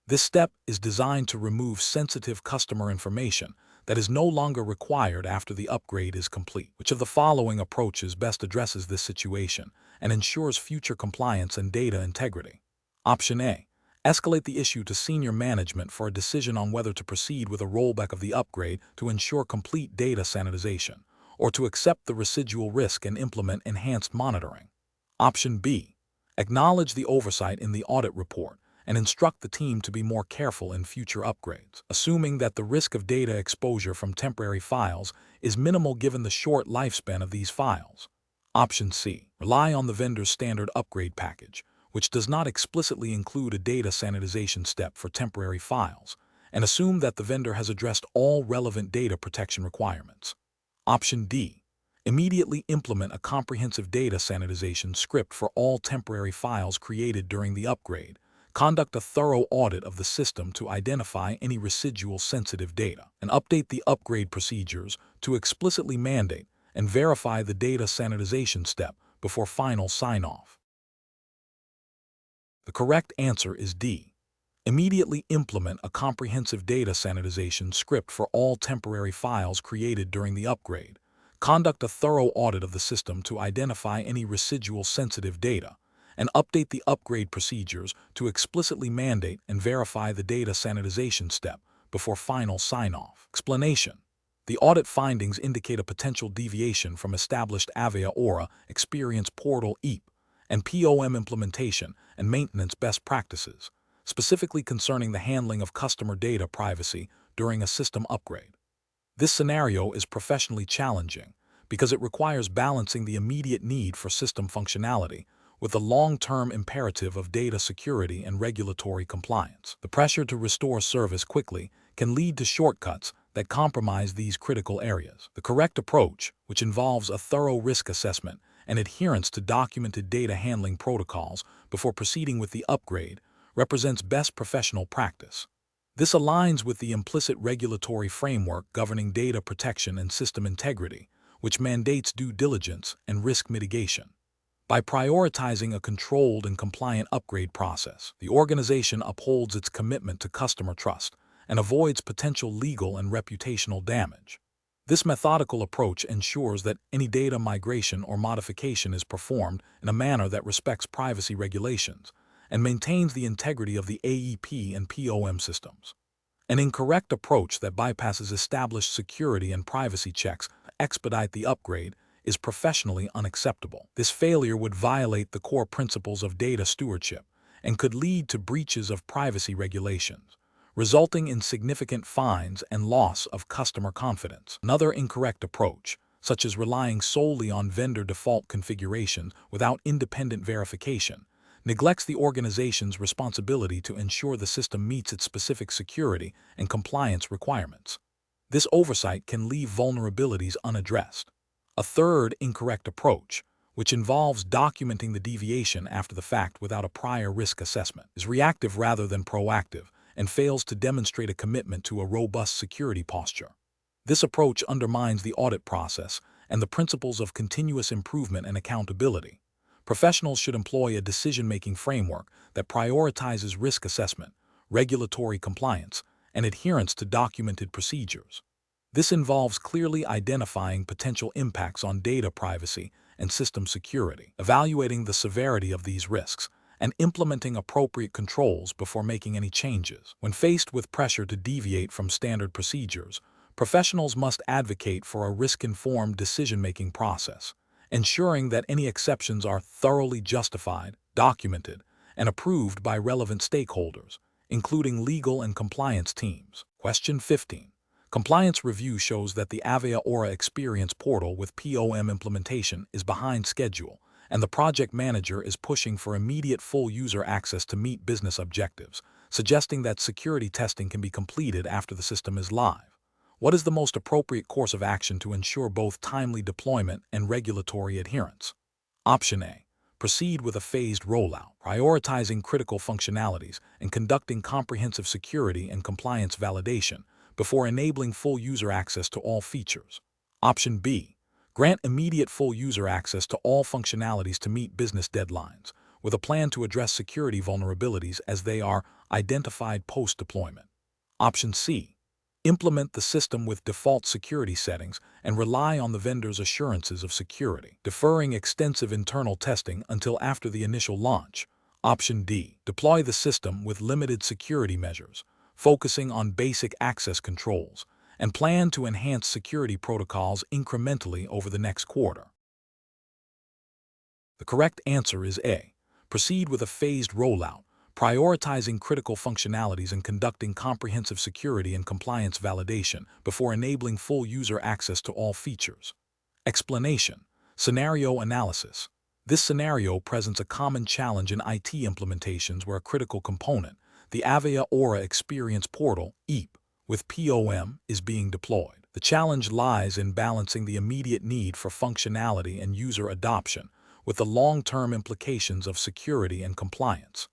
S1: This step is designed to remove sensitive customer information that is no longer required after the upgrade is complete. Which of the following approaches best addresses this situation and ensures future compliance and data integrity? Option A. Escalate the issue to senior management for a decision on whether to proceed with a rollback of the upgrade to ensure complete data sanitization, or to accept the residual risk and implement enhanced monitoring. Option B. Acknowledge the oversight in the audit report and instruct the team to be more careful in future upgrades, assuming that the risk of data exposure from temporary files is minimal given the short lifespan of these files. Option C. Rely on the vendor's standard upgrade package, which does not explicitly include a data sanitization step for temporary files, and assume that the vendor has addressed all relevant data protection requirements. Option D. Immediately implement a comprehensive data sanitization script for all temporary files created during the upgrade. Conduct a thorough audit of the system to identify any residual sensitive data, and update the upgrade procedures to explicitly mandate and verify the data sanitization step before final sign-off. The correct answer is D. Immediately implement a comprehensive data sanitization script for all temporary files created during the upgrade. Conduct a thorough audit of the system to identify any residual sensitive data, and update the upgrade procedures to explicitly mandate and verify the data sanitization step before final sign-off. Explanation. The audit findings indicate a potential deviation from established Avaya Aura Experience Portal EAP and POM implementation and maintenance best practices, specifically concerning the handling of customer data privacy during a system upgrade. This scenario is professionally challenging because it requires balancing the immediate need for system functionality with the long-term imperative of data security and regulatory compliance. The pressure to restore service quickly can lead to shortcuts that compromise these critical areas. The correct approach, which involves a thorough risk assessment and adherence to documented data handling protocols before proceeding with the upgrade, represents best professional practice. This aligns with the implicit regulatory framework governing data protection and system integrity, which mandates due diligence and risk mitigation. By prioritizing a controlled and compliant upgrade process, the organization upholds its commitment to customer trust and avoids potential legal and reputational damage. This methodical approach ensures that any data migration or modification is performed in a manner that respects privacy regulations and maintains the integrity of the AEP and POM systems. An incorrect approach that bypasses established security and privacy checks to expedite the upgrade is professionally unacceptable. This failure would violate the core principles of data stewardship and could lead to breaches of privacy regulations, resulting in significant fines and loss of customer confidence. Another incorrect approach, such as relying solely on vendor default configurations without independent verification, neglects the organization's responsibility to ensure the system meets its specific security and compliance requirements. This oversight can leave vulnerabilities unaddressed. A third incorrect approach, which involves documenting the deviation after the fact without a prior risk assessment, is reactive rather than proactive and fails to demonstrate a commitment to a robust security posture. This approach undermines the audit process and the principles of continuous improvement and accountability. Professionals should employ a decision-making framework that prioritizes risk assessment, regulatory compliance, and adherence to documented procedures. This involves clearly identifying potential impacts on data privacy and system security, evaluating the severity of these risks, and implementing appropriate controls before making any changes. When faced with pressure to deviate from standard procedures, professionals must advocate for a risk-informed decision-making process, ensuring that any exceptions are thoroughly justified, documented, and approved by relevant stakeholders, including legal and compliance teams. Question 15. Compliance review shows that the Avaya Aura Experience portal with POM implementation is behind schedule, and the project manager is pushing for immediate full user access to meet business objectives, suggesting that security testing can be completed after the system is live. What is the most appropriate course of action to ensure both timely deployment and regulatory adherence? Option A. Proceed with a phased rollout, prioritizing critical functionalities and conducting comprehensive security and compliance validation before enabling full user access to all features. Option B. Grant immediate full user access to all functionalities to meet business deadlines, with a plan to address security vulnerabilities as they are identified post-deployment. Option C. Implement the system with default security settings and rely on the vendor's assurances of security, deferring extensive internal testing until after the initial launch. Option D. Deploy the system with limited security measures, focusing on basic access controls, and plan to enhance security protocols incrementally over the next quarter. The correct answer is A. Proceed with a phased rollout, prioritizing critical functionalities and conducting comprehensive security and compliance validation before enabling full user access to all features. Explanation. Scenario analysis. This scenario presents a common challenge in IT implementations where a critical component, the Avaya Aura Experience Portal, EAP, with POM, is being deployed. The challenge lies in balancing the immediate need for functionality and user adoption with the long-term implications of security and compliance.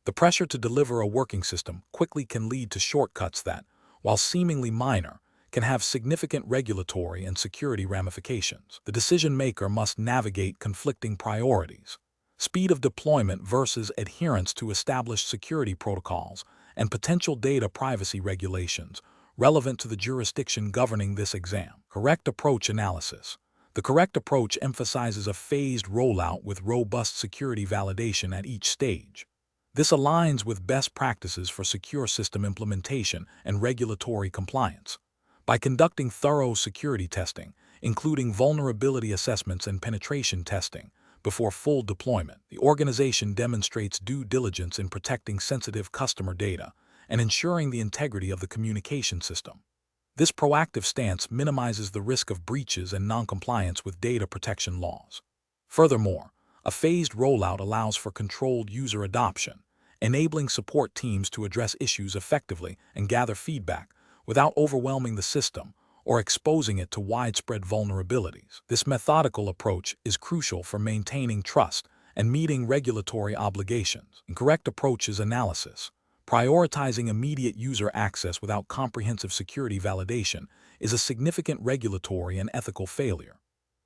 S1: The pressure to deliver a working system quickly can lead to shortcuts that, while seemingly minor, can have significant regulatory and security ramifications. The decision maker must navigate conflicting priorities: speed of deployment versus adherence to established security protocols, and potential data privacy regulations relevant to the jurisdiction governing this exam. Correct approach analysis. The correct approach emphasizes a phased rollout with robust security validation at each stage. This aligns with best practices for secure system implementation and regulatory compliance. By conducting thorough security testing, including vulnerability assessments and penetration testing, before full deployment, the organization demonstrates due diligence in protecting sensitive customer data and ensuring the integrity of the communication system. This proactive stance minimizes the risk of breaches and noncompliance with data protection laws. Furthermore, a phased rollout allows for controlled user adoption, enabling support teams to address issues effectively and gather feedback without overwhelming the system or exposing it to widespread vulnerabilities. This methodical approach is crucial for maintaining trust and meeting regulatory obligations. Incorrect approach is analysis. Prioritizing immediate user access without comprehensive security validation is a significant regulatory and ethical failure.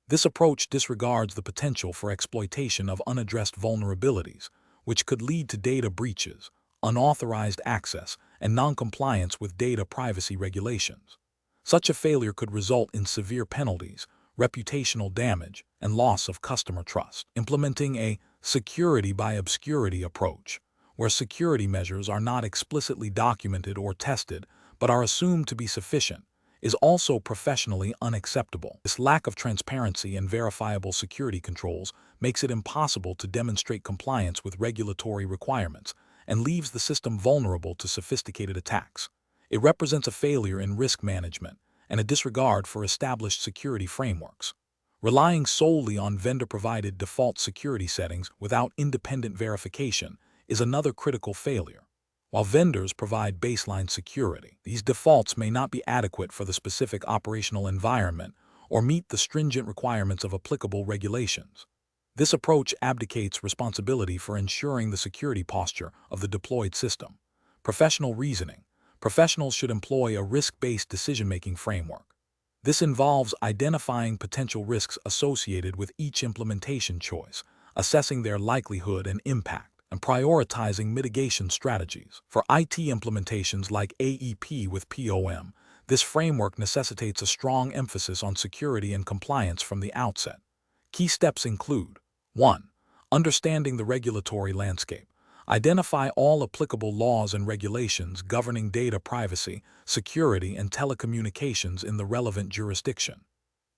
S1: This approach disregards the potential for exploitation of unaddressed vulnerabilities, which could lead to data breaches, unauthorized access, and noncompliance with data privacy regulations. Such a failure could result in severe penalties, reputational damage, and loss of customer trust. Implementing a security by obscurity approach, where security measures are not explicitly documented or tested but are assumed to be sufficient, is also professionally unacceptable. This lack of transparency and verifiable security controls makes it impossible to demonstrate compliance with regulatory requirements and leaves the system vulnerable to sophisticated attacks. It represents a failure in risk management and a disregard for established security frameworks. Relying solely on vendor-provided default security settings without independent verification is another critical failure. While vendors provide baseline security, these defaults may not be adequate for the specific operational environment or meet the stringent requirements of applicable regulations. This approach abdicates responsibility for ensuring the security posture of the deployed system. Professional reasoning. Professionals should employ a risk-based decision-making framework. This involves identifying potential risks associated with each implementation choice, assessing their likelihood and impact, and prioritizing mitigation strategies. For IT implementations like AEP with POM, this framework necessitates a strong emphasis on security and compliance from the outset. Key steps include: 1. Understanding the regulatory landscape. Identify all applicable laws and regulations governing data privacy, security, and telecommunications in the relevant jurisdiction.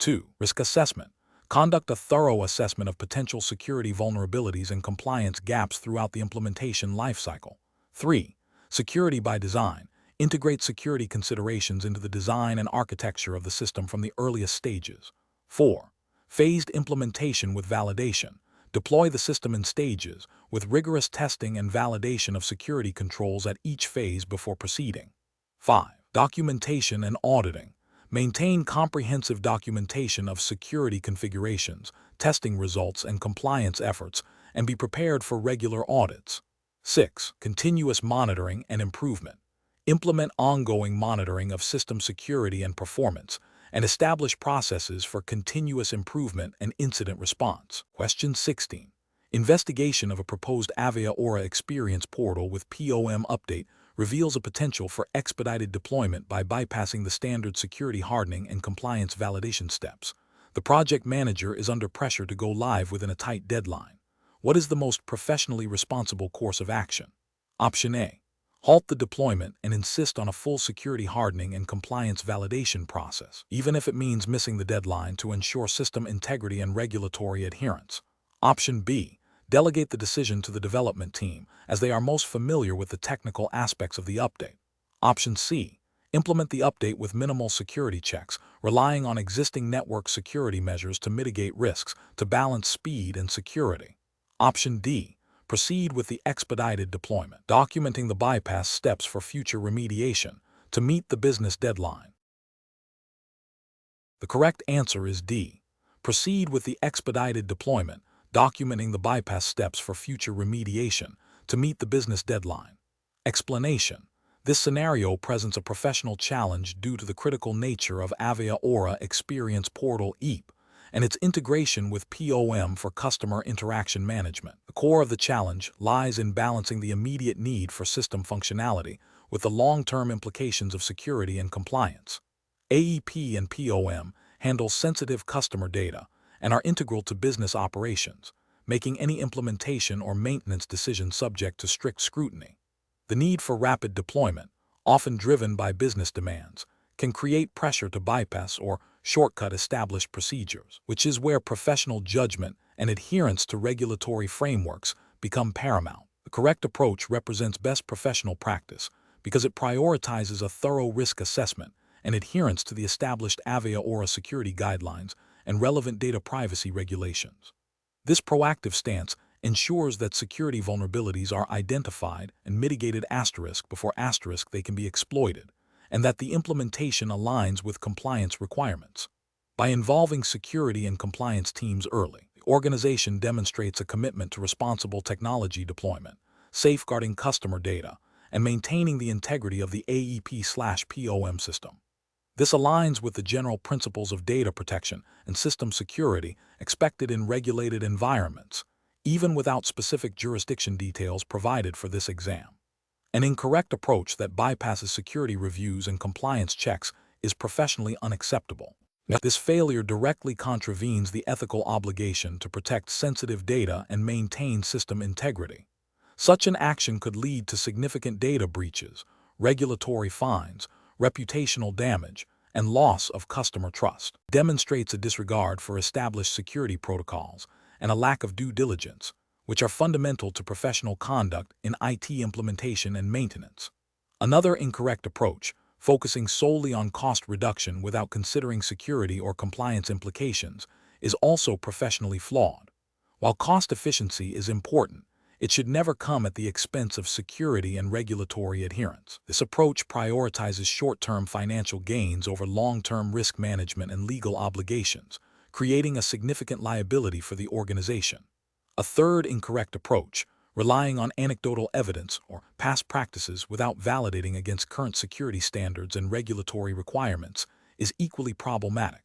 S1: 2. Risk assessment. Conduct a thorough assessment of potential security vulnerabilities and compliance gaps throughout the implementation lifecycle. 3. Security by design. Integrate security considerations into the design and architecture of the system from the earliest stages. 4. Phased implementation with validation. Deploy the system in stages, with rigorous testing and validation of security controls at each phase before proceeding. 5. Documentation and auditing. Maintain comprehensive documentation of security configurations, testing results, and compliance efforts, and be prepared for regular audits. 6. Continuous monitoring and improvement. Implement ongoing monitoring of system security and performance, and establish processes for continuous improvement and incident response. Question 16. Investigation of a proposed Avaya Aura Experience Portal with POM update reveals a potential for expedited deployment by bypassing the standard security hardening and compliance validation steps. The project manager is under pressure to go live within a tight deadline. What is the most professionally responsible course of action? Option A. Halt the deployment and insist on a full security hardening and compliance validation process, even if it means missing the deadline to ensure system integrity and regulatory adherence. Option B. Delegate the decision to the development team, as they are most familiar with the technical aspects of the update. Option C. Implement the update with minimal security checks, relying on existing network security measures to mitigate risks to balance speed and security. Option D. Proceed with the expedited deployment, documenting the bypass steps for future remediation to meet the business deadline. The correct answer is D. Proceed with the expedited deployment, documenting the bypass steps for future remediation to meet the business deadline. Explanation. This scenario presents a professional challenge due to the critical nature of Avaya Aura Experience Portal EAP and its integration with POM for customer interaction management. The core of the challenge lies in balancing the immediate need for system functionality with the long-term implications of security and compliance. AEP and POM handle sensitive customer data and are integral to business operations, making any implementation or maintenance decision subject to strict scrutiny. The need for rapid deployment, often driven by business demands, can create pressure to bypass or shortcut established procedures, which is where professional judgment and adherence to regulatory frameworks become paramount. The correct approach represents best professional practice because it prioritizes a thorough risk assessment and adherence to the established Avaya Aura security guidelines and relevant data privacy regulations. This proactive stance ensures that security vulnerabilities are identified and mitigated ** before * they can be exploited, and that the implementation aligns with compliance requirements. By involving security and compliance teams early, the organization demonstrates a commitment to responsible technology deployment, safeguarding customer data, and maintaining the integrity of the AEP/POM system. This aligns with the general principles of data protection and system security expected in regulated environments, even without specific jurisdiction details provided for this exam. An incorrect approach that bypasses security reviews and compliance checks is professionally unacceptable. This failure directly contravenes the ethical obligation to protect sensitive data and maintain system integrity. Such an action could lead to significant data breaches, regulatory fines, reputational damage, and loss of customer trust. It demonstrates a disregard for established security protocols and a lack of due diligence, which are fundamental to professional conduct in IT implementation and maintenance. Another incorrect approach, focusing solely on cost reduction without considering security or compliance implications, is also professionally flawed. While cost efficiency is important, it should never come at the expense of security and regulatory adherence. This approach prioritizes short-term financial gains over long-term risk management and legal obligations, creating a significant liability for the organization. A third incorrect approach, relying on anecdotal evidence or past practices without validating against current security standards and regulatory requirements, is equally problematic.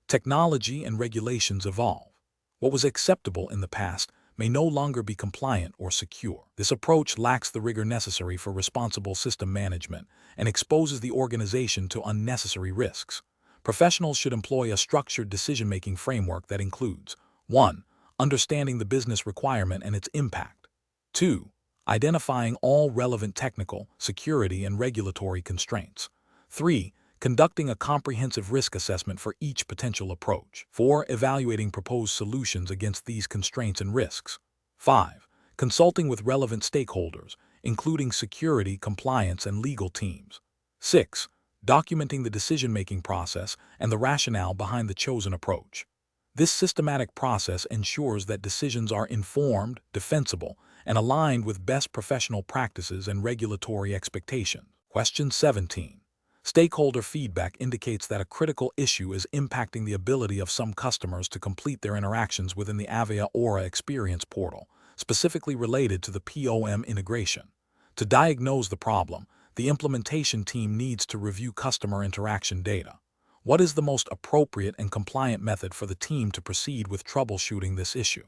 S1: Technology and regulations evolve. What was acceptable in the past may no longer be compliant or secure. This approach lacks the rigor necessary for responsible system management and exposes the organization to unnecessary risks. Professionals should employ a structured decision-making framework that includes 1. Understanding the business requirement and its impact. 2. Identifying all relevant technical, security, and regulatory constraints. 3. Conducting a comprehensive risk assessment for each potential approach. 4. Evaluating proposed solutions against these constraints and risks. 5. Consulting with relevant stakeholders, including security, compliance, and legal teams. 6. Documenting the decision-making process and the rationale behind the chosen approach. This systematic process ensures that decisions are informed, defensible, and aligned with best professional practices and regulatory expectations. Question 17. Stakeholder feedback indicates that a critical issue is impacting the ability of some customers to complete their interactions within the Avaya Aura Experience portal, specifically related to the POM integration. To diagnose the problem, the implementation team needs to review customer interaction data. What is the most appropriate and compliant method for the team to proceed with troubleshooting this issue?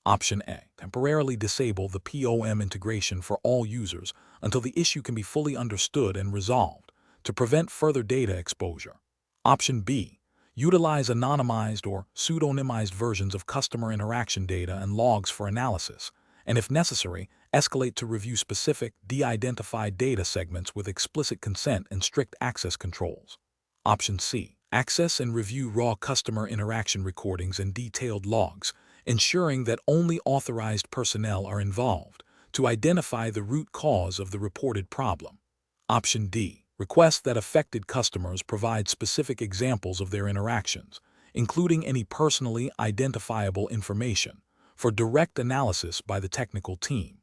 S1: Option A. Temporarily disable the POM integration for all users until the issue can be fully understood and resolved, to prevent further data exposure. Option B. Utilize anonymized or pseudonymized versions of customer interaction data and logs for analysis, and if necessary, escalate to review specific, de-identified data segments with explicit consent and strict access controls. Option C. Access and review raw customer interaction recordings and detailed logs, ensuring that only authorized personnel are involved, to identify the root cause of the reported problem. Option D. Request that affected customers provide specific examples of their interactions, including any personally identifiable information, for direct analysis by the technical team.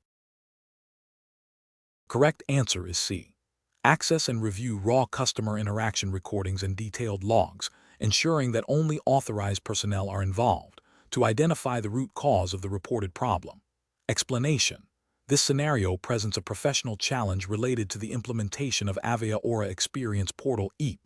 S1: Correct answer is C. Access and review raw customer interaction recordings and detailed logs, ensuring that only authorized personnel are involved, to identify the root cause of the reported problem. Explanation. This scenario presents a professional challenge related to the implementation of Avaya Aura Experience Portal (EAP)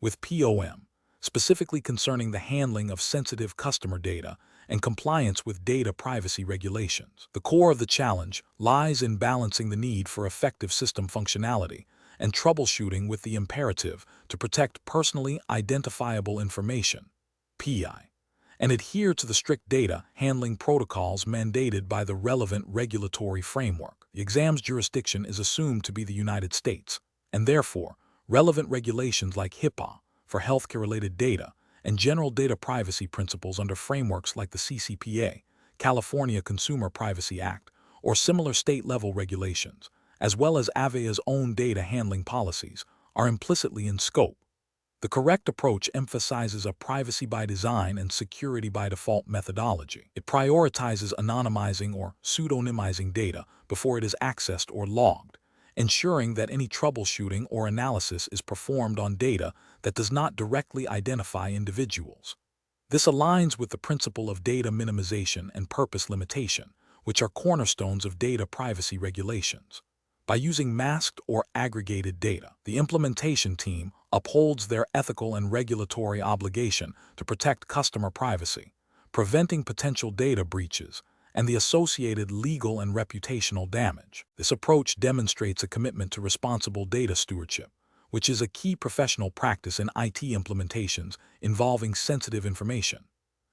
S1: with POM, specifically concerning the handling of sensitive customer data and compliance with data privacy regulations. The core of the challenge lies in balancing the need for effective system functionality and troubleshooting with the imperative to protect personally identifiable information, PI, and adhere to the strict data handling protocols mandated by the relevant regulatory framework. The exam's jurisdiction is assumed to be the United States, and therefore, relevant regulations like HIPAA for healthcare-related data and general data privacy principles under frameworks like the CCPA, California Consumer Privacy Act, or similar state-level regulations, as well as Avaya's own data handling policies, are implicitly in scope. The correct approach emphasizes a privacy by design and security by default methodology. It prioritizes anonymizing or pseudonymizing data before it is accessed or logged, ensuring that any troubleshooting or analysis is performed on data that does not directly identify individuals. This aligns with the principle of data minimization and purpose limitation, which are cornerstones of data privacy regulations. By using masked or aggregated data, the implementation team upholds their ethical and regulatory obligation to protect customer privacy, preventing potential data breaches and the associated legal and reputational damage. This approach demonstrates a commitment to responsible data stewardship, which is a key professional practice in IT implementations involving sensitive information.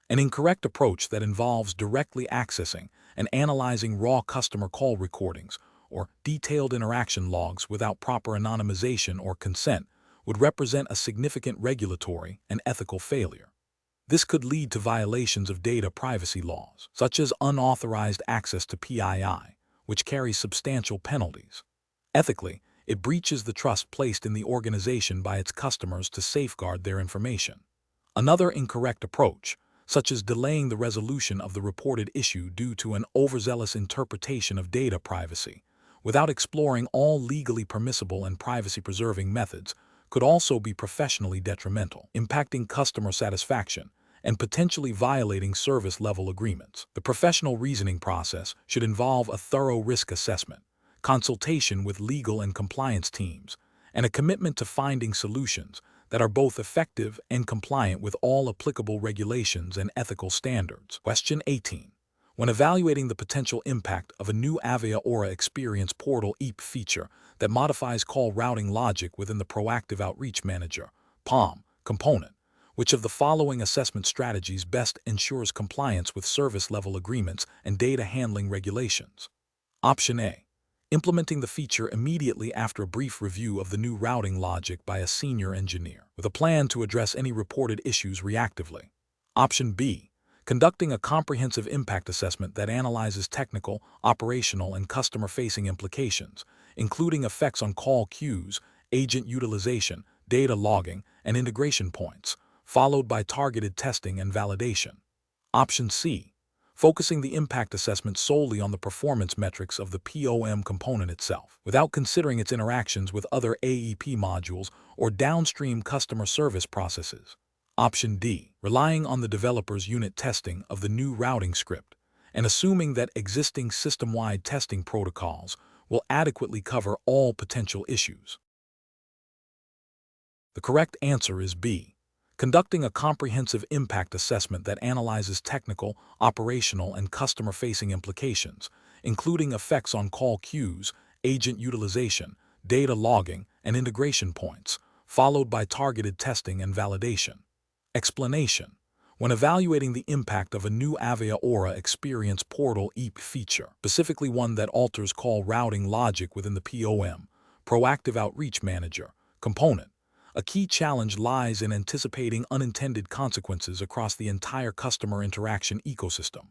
S1: An incorrect approach that involves directly accessing and analyzing raw customer call recordings or detailed interaction logs without proper anonymization or consent would represent a significant regulatory and ethical failure. This could lead to violations of data privacy laws, such as unauthorized access to PII, which carries substantial penalties. Ethically, it breaches the trust placed in the organization by its customers to safeguard their information. Another incorrect approach, such as delaying the resolution of the reported issue due to an overzealous interpretation of data privacy, without exploring all legally permissible and privacy-preserving methods, could also be professionally detrimental, impacting customer satisfaction and potentially violating service-level agreements. The professional reasoning process should involve a thorough risk assessment, consultation with legal and compliance teams, and a commitment to finding solutions that are both effective and compliant with all applicable regulations and ethical standards. Question 18. When evaluating the potential impact of a new Avaya Aura Experience Portal EAP feature that modifies call routing logic within the Proactive Outreach Manager (POM) component, which of the following assessment strategies best ensures compliance with service-level agreements and data handling regulations? Option A. Implementing the feature immediately after a brief review of the new routing logic by a senior engineer, with a plan to address any reported issues reactively. Option B. Conducting a comprehensive impact assessment that analyzes technical, operational, and customer-facing implications, including effects on call queues, agent utilization, data logging, and integration points, followed by targeted testing and validation. Option C. Focusing the impact assessment solely on the performance metrics of the POM component itself, without considering its interactions with other AEP modules or downstream customer service processes. Option D. Relying on the developer's unit testing of the new routing script and assuming that existing system-wide testing protocols will adequately cover all potential issues. The correct answer is B. Conducting a comprehensive impact assessment that analyzes technical, operational, and customer-facing implications, including effects on call queues, agent utilization, data logging, and integration points, followed by targeted testing and validation. Explanation. When evaluating the impact of a new Avaya Aura Experience Portal EAP feature, specifically one that alters call routing logic within the POM, Proactive Outreach Manager, component, a key challenge lies in anticipating unintended consequences across the entire customer interaction ecosystem.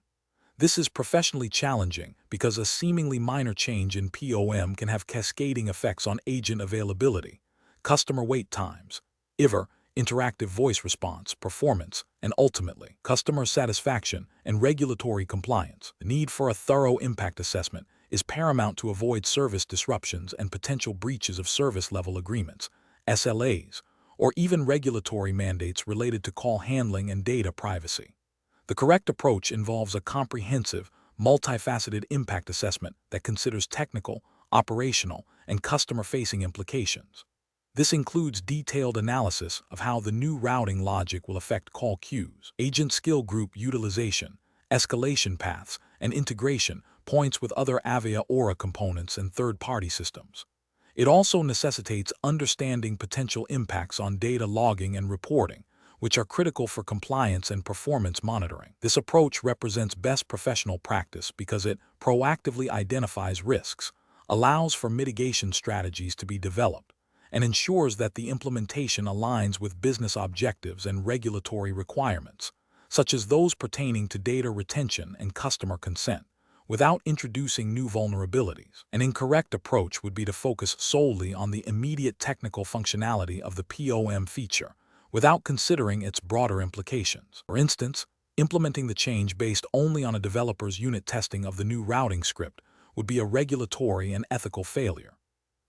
S1: This is professionally challenging because a seemingly minor change in POM can have cascading effects on agent availability, customer wait times, IVR, interactive voice response, performance, and ultimately, customer satisfaction and regulatory compliance. The need for a thorough impact assessment is paramount to avoid service disruptions and potential breaches of service-level agreements, SLAs, or even regulatory mandates related to call handling and data privacy. The correct approach involves a comprehensive, multifaceted impact assessment that considers technical, operational, and customer-facing implications. This includes detailed analysis of how the new routing logic will affect call queues, agent skill group utilization, escalation paths, and integration points with other Avaya Aura components and third-party systems. It also necessitates understanding potential impacts on data logging and reporting, which are critical for compliance and performance monitoring. This approach represents best professional practice because it proactively identifies risks, allows for mitigation strategies to be developed, and ensures that the implementation aligns with business objectives and regulatory requirements, such as those pertaining to data retention and customer consent, without introducing new vulnerabilities. An incorrect approach would be to focus solely on the immediate technical functionality of the POM feature, without considering its broader implications. For instance, implementing the change based only on a developer's unit testing of the new routing script would be a regulatory and ethical failure.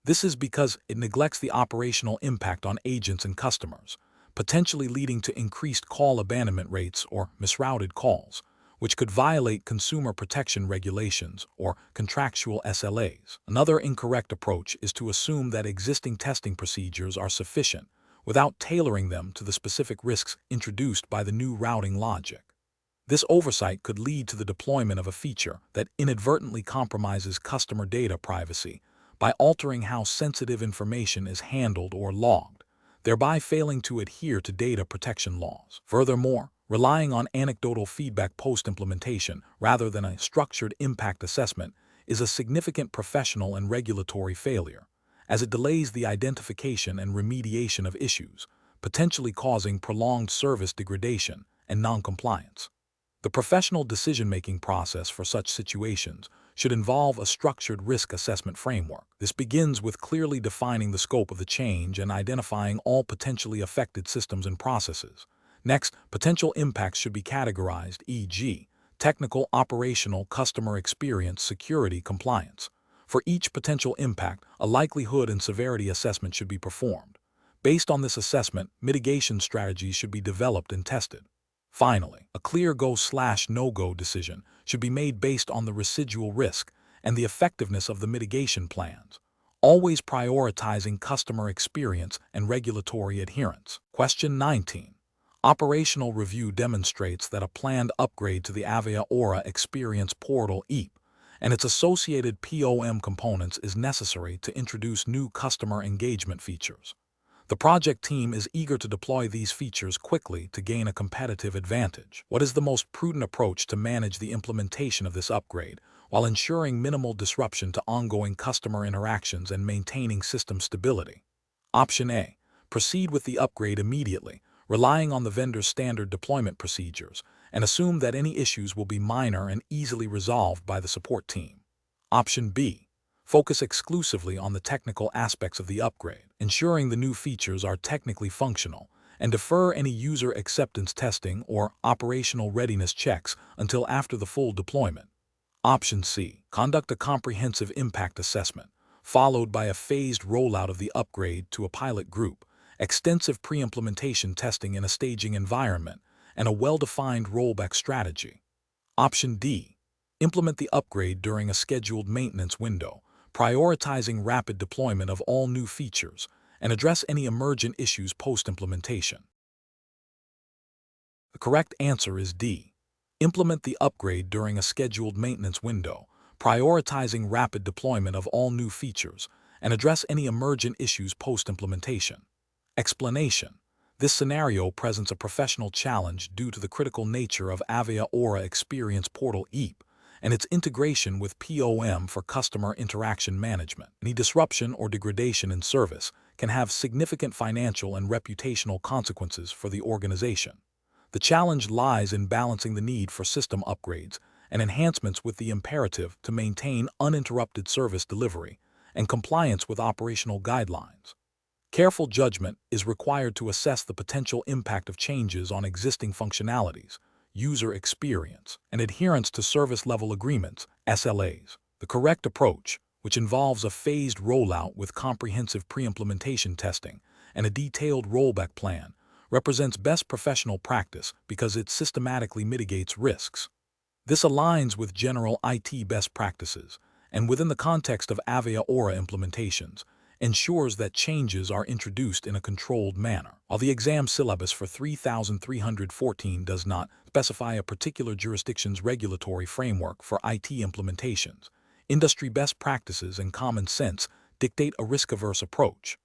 S1: This is because it neglects the operational impact on agents and customers, potentially leading to increased call abandonment rates or misrouted calls, which could violate consumer protection regulations or contractual SLAs. Another incorrect approach is to assume that existing testing procedures are sufficient without tailoring them to the specific risks introduced by the new routing logic. This oversight could lead to the deployment of a feature that inadvertently compromises customer data privacy by altering how sensitive information is handled or logged, thereby failing to adhere to data protection laws. Furthermore, relying on anecdotal feedback post-implementation rather than a structured impact assessment is a significant professional and regulatory failure, as it delays the identification and remediation of issues, potentially causing prolonged service degradation and noncompliance. The professional decision-making process for such situations should involve a structured risk assessment framework. This begins with clearly defining the scope of the change and identifying all potentially affected systems and processes. Next, potential impacts should be categorized, e.g., technical, operational, customer experience, security, compliance. For each potential impact, a likelihood and severity assessment should be performed. Based on this assessment, mitigation strategies should be developed and tested. Finally, a clear go/no-go decision should be made based on the residual risk and the effectiveness of the mitigation plans, always prioritizing customer experience and regulatory adherence. Question 19. Operational review demonstrates that a planned upgrade to the Avaya Aura Experience Portal (EAP) and its associated POM components is necessary to introduce new customer engagement features. The project team is eager to deploy these features quickly to gain a competitive advantage. What is the most prudent approach to manage the implementation of this upgrade while ensuring minimal disruption to ongoing customer interactions and maintaining system stability? Option A. Proceed with the upgrade immediately, relying on the vendor's standard deployment procedures, and assume that any issues will be minor and easily resolved by the support team. Option B. Focus exclusively on the technical aspects of the upgrade, ensuring the new features are technically functional, and defer any user acceptance testing or operational readiness checks until after the full deployment. Option C. Conduct a comprehensive impact assessment, followed by a phased rollout of the upgrade to a pilot group, extensive pre-implementation testing in a staging environment, and a well-defined rollback strategy. Option D. Implement the upgrade during a scheduled maintenance window, prioritizing rapid deployment of all new features, and address any emergent issues post-implementation. The correct answer is D. Implement the upgrade during a scheduled maintenance window, prioritizing rapid deployment of all new features, and address any emergent issues post-implementation. Explanation. This scenario presents a professional challenge due to the critical nature of Avaya Aura Experience Portal (EAP) and its integration with POM for customer interaction management. Any disruption or degradation in service can have significant financial and reputational consequences for the organization. The challenge lies in balancing the need for system upgrades and enhancements with the imperative to maintain uninterrupted service delivery and compliance with operational guidelines. Careful judgment is required to assess the potential impact of changes on existing functionalities, user experience, and adherence to service-level agreements, SLAs. The correct approach, which involves a phased rollout with comprehensive pre-implementation testing and a detailed rollback plan, represents best professional practice because it systematically mitigates risks. This aligns with general IT best practices, and within the context of Avaya Aura implementations, ensures that changes are introduced in a controlled manner. While the exam syllabus for 3314 does not specify a particular jurisdiction's regulatory framework for IT implementations, industry best practices and common sense dictate a risk-averse approach.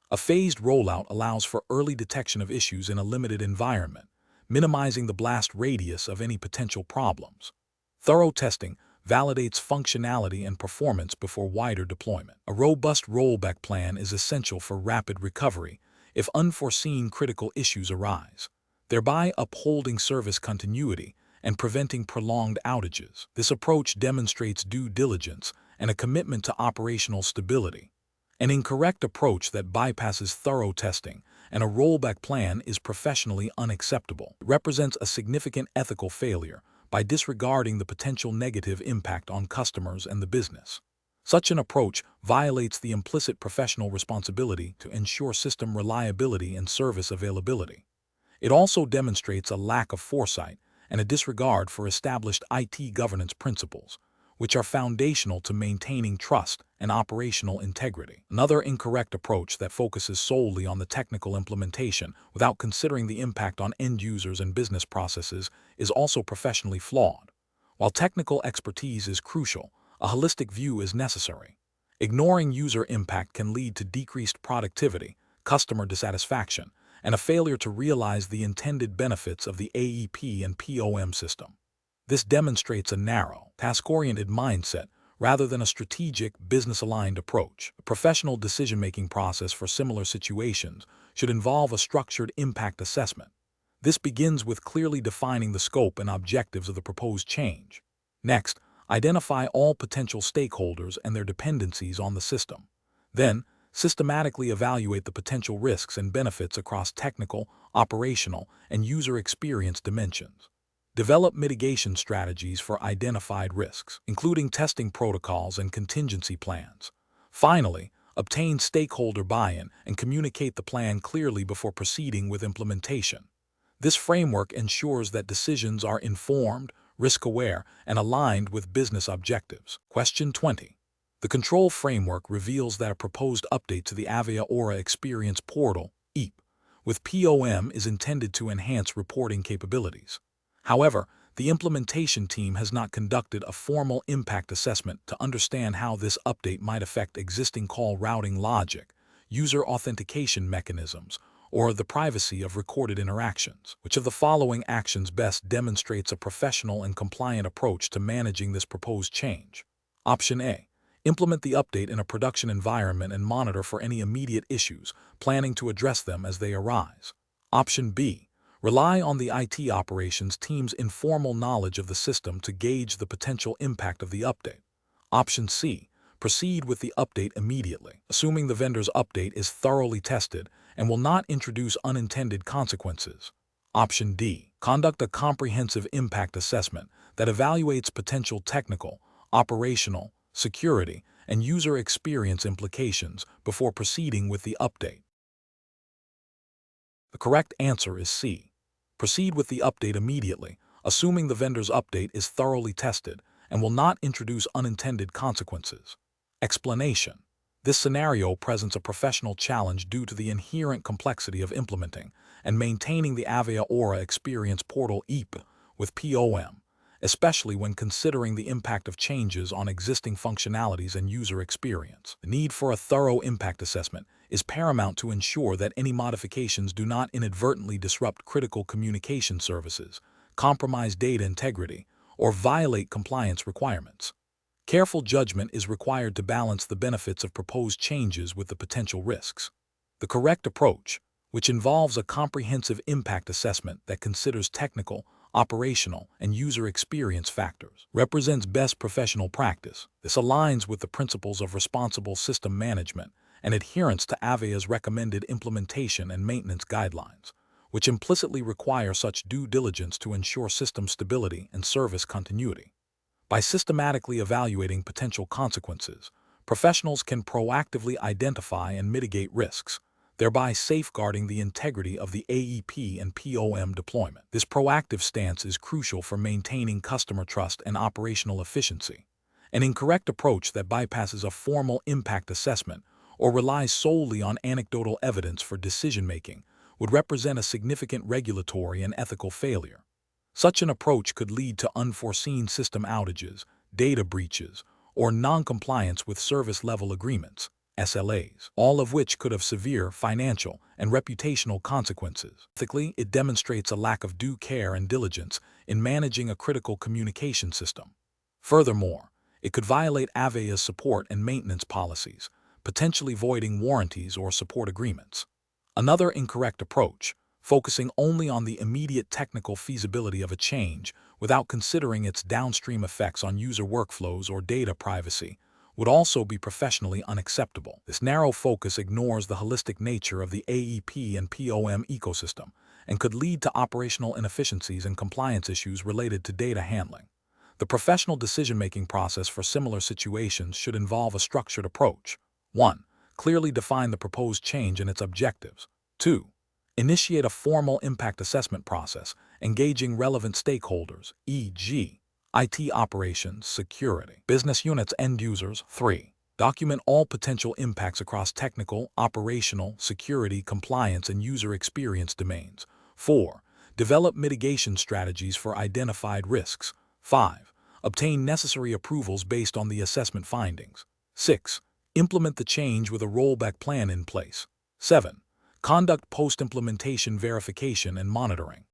S1: A phased rollout allows for early detection of issues in a limited environment, minimizing the blast radius of any potential problems. Thorough testing validates functionality and performance before wider deployment. A robust rollback plan is essential for rapid recovery if unforeseen critical issues arise, thereby upholding service continuity and preventing prolonged outages. This approach demonstrates due diligence and a commitment to operational stability. An incorrect approach that bypasses thorough testing and a rollback plan is professionally unacceptable. It represents a significant ethical failure by disregarding the potential negative impact on customers and the business. Such an approach violates the implicit professional responsibility to ensure system reliability and service availability. It also demonstrates a lack of foresight and a disregard for established IT governance principles, which are foundational to maintaining trust and operational integrity. Another incorrect approach that focuses solely on the technical implementation without considering the impact on end users and business processes is also professionally flawed. While technical expertise is crucial, a holistic view is necessary. Ignoring user impact can lead to decreased productivity, customer dissatisfaction, and a failure to realize the intended benefits of the AEP and POM system. This demonstrates a narrow, task-oriented mindset rather than a strategic, business-aligned approach. A professional decision-making process for similar situations should involve a structured impact assessment. This begins with clearly defining the scope and objectives of the proposed change. Next, identify all potential stakeholders and their dependencies on the system. Then, systematically evaluate the potential risks and benefits across technical, operational, and user experience dimensions. Develop mitigation strategies for identified risks, including testing protocols and contingency plans. Finally, obtain stakeholder buy-in and communicate the plan clearly before proceeding with implementation. This framework ensures that decisions are informed, risk-aware, and aligned with business objectives. Question 20. The control framework reveals that a proposed update to the Avaya Aura Experience Portal, EAP, with POM is intended to enhance reporting capabilities. However, the implementation team has not conducted a formal impact assessment to understand how this update might affect existing call routing logic, user authentication mechanisms, or the privacy of recorded interactions. Which of the following actions best demonstrates a professional and compliant approach to managing this proposed change? Option A. Implement the update in a production environment and monitor for any immediate issues, planning to address them as they arise. Option B. Rely on the IT operations team's informal knowledge of the system to gauge the potential impact of the update. Option C. Proceed with the update immediately, assuming the vendor's update is thoroughly tested and will not introduce unintended consequences. Option D. Conduct a comprehensive impact assessment that evaluates potential technical, operational, security, and user experience implications before proceeding with the update. The correct answer is C. Proceed with the update immediately, assuming the vendor's update is thoroughly tested and will not introduce unintended consequences. Explanation. This scenario presents a professional challenge due to the inherent complexity of implementing and maintaining the Avaya Aura Experience Portal EAP with POM, especially when considering the impact of changes on existing functionalities and user experience. The need for a thorough impact assessment is paramount to ensure that any modifications do not inadvertently disrupt critical communication services, compromise data integrity, or violate compliance requirements. Careful judgment is required to balance the benefits of proposed changes with the potential risks. The correct approach, which involves a comprehensive impact assessment that considers technical, operational, and user experience factors, represents best professional practice. This aligns with the principles of responsible system management and adherence to Avaya's recommended implementation and maintenance guidelines, which implicitly require such due diligence to ensure system stability and service continuity. By systematically evaluating potential consequences, professionals can proactively identify and mitigate risks, thereby safeguarding the integrity of the AEP and POM deployment. This proactive stance is crucial for maintaining customer trust and operational efficiency. An incorrect approach that bypasses a formal impact assessment or relies solely on anecdotal evidence for decision-making would represent a significant regulatory and ethical failure. Such an approach could lead to unforeseen system outages, data breaches, or non-compliance with service-level agreements, SLAs, all of which could have severe financial and reputational consequences. Ethically, it demonstrates a lack of due care and diligence in managing a critical communication system. Furthermore, it could violate Avaya's support and maintenance policies, potentially voiding warranties or support agreements. Another incorrect approach, focusing only on the immediate technical feasibility of a change without considering its downstream effects on user workflows or data privacy, would also be professionally unacceptable. This narrow focus ignores the holistic nature of the AEP and POM ecosystem and could lead to operational inefficiencies and compliance issues related to data handling. The professional decision-making process for similar situations should involve a structured approach. 1. Clearly define the proposed change and its objectives. 2. Initiate a formal impact assessment process, engaging relevant stakeholders, e.g., IT operations, security, business units, end users. 3. Document all potential impacts across technical, operational, security, compliance, and user experience domains. 4. Develop mitigation strategies for identified risks. 5. Obtain necessary approvals based on the assessment findings. 6. Implement the change with a rollback plan in place. 7. Conduct post-implementation verification and monitoring.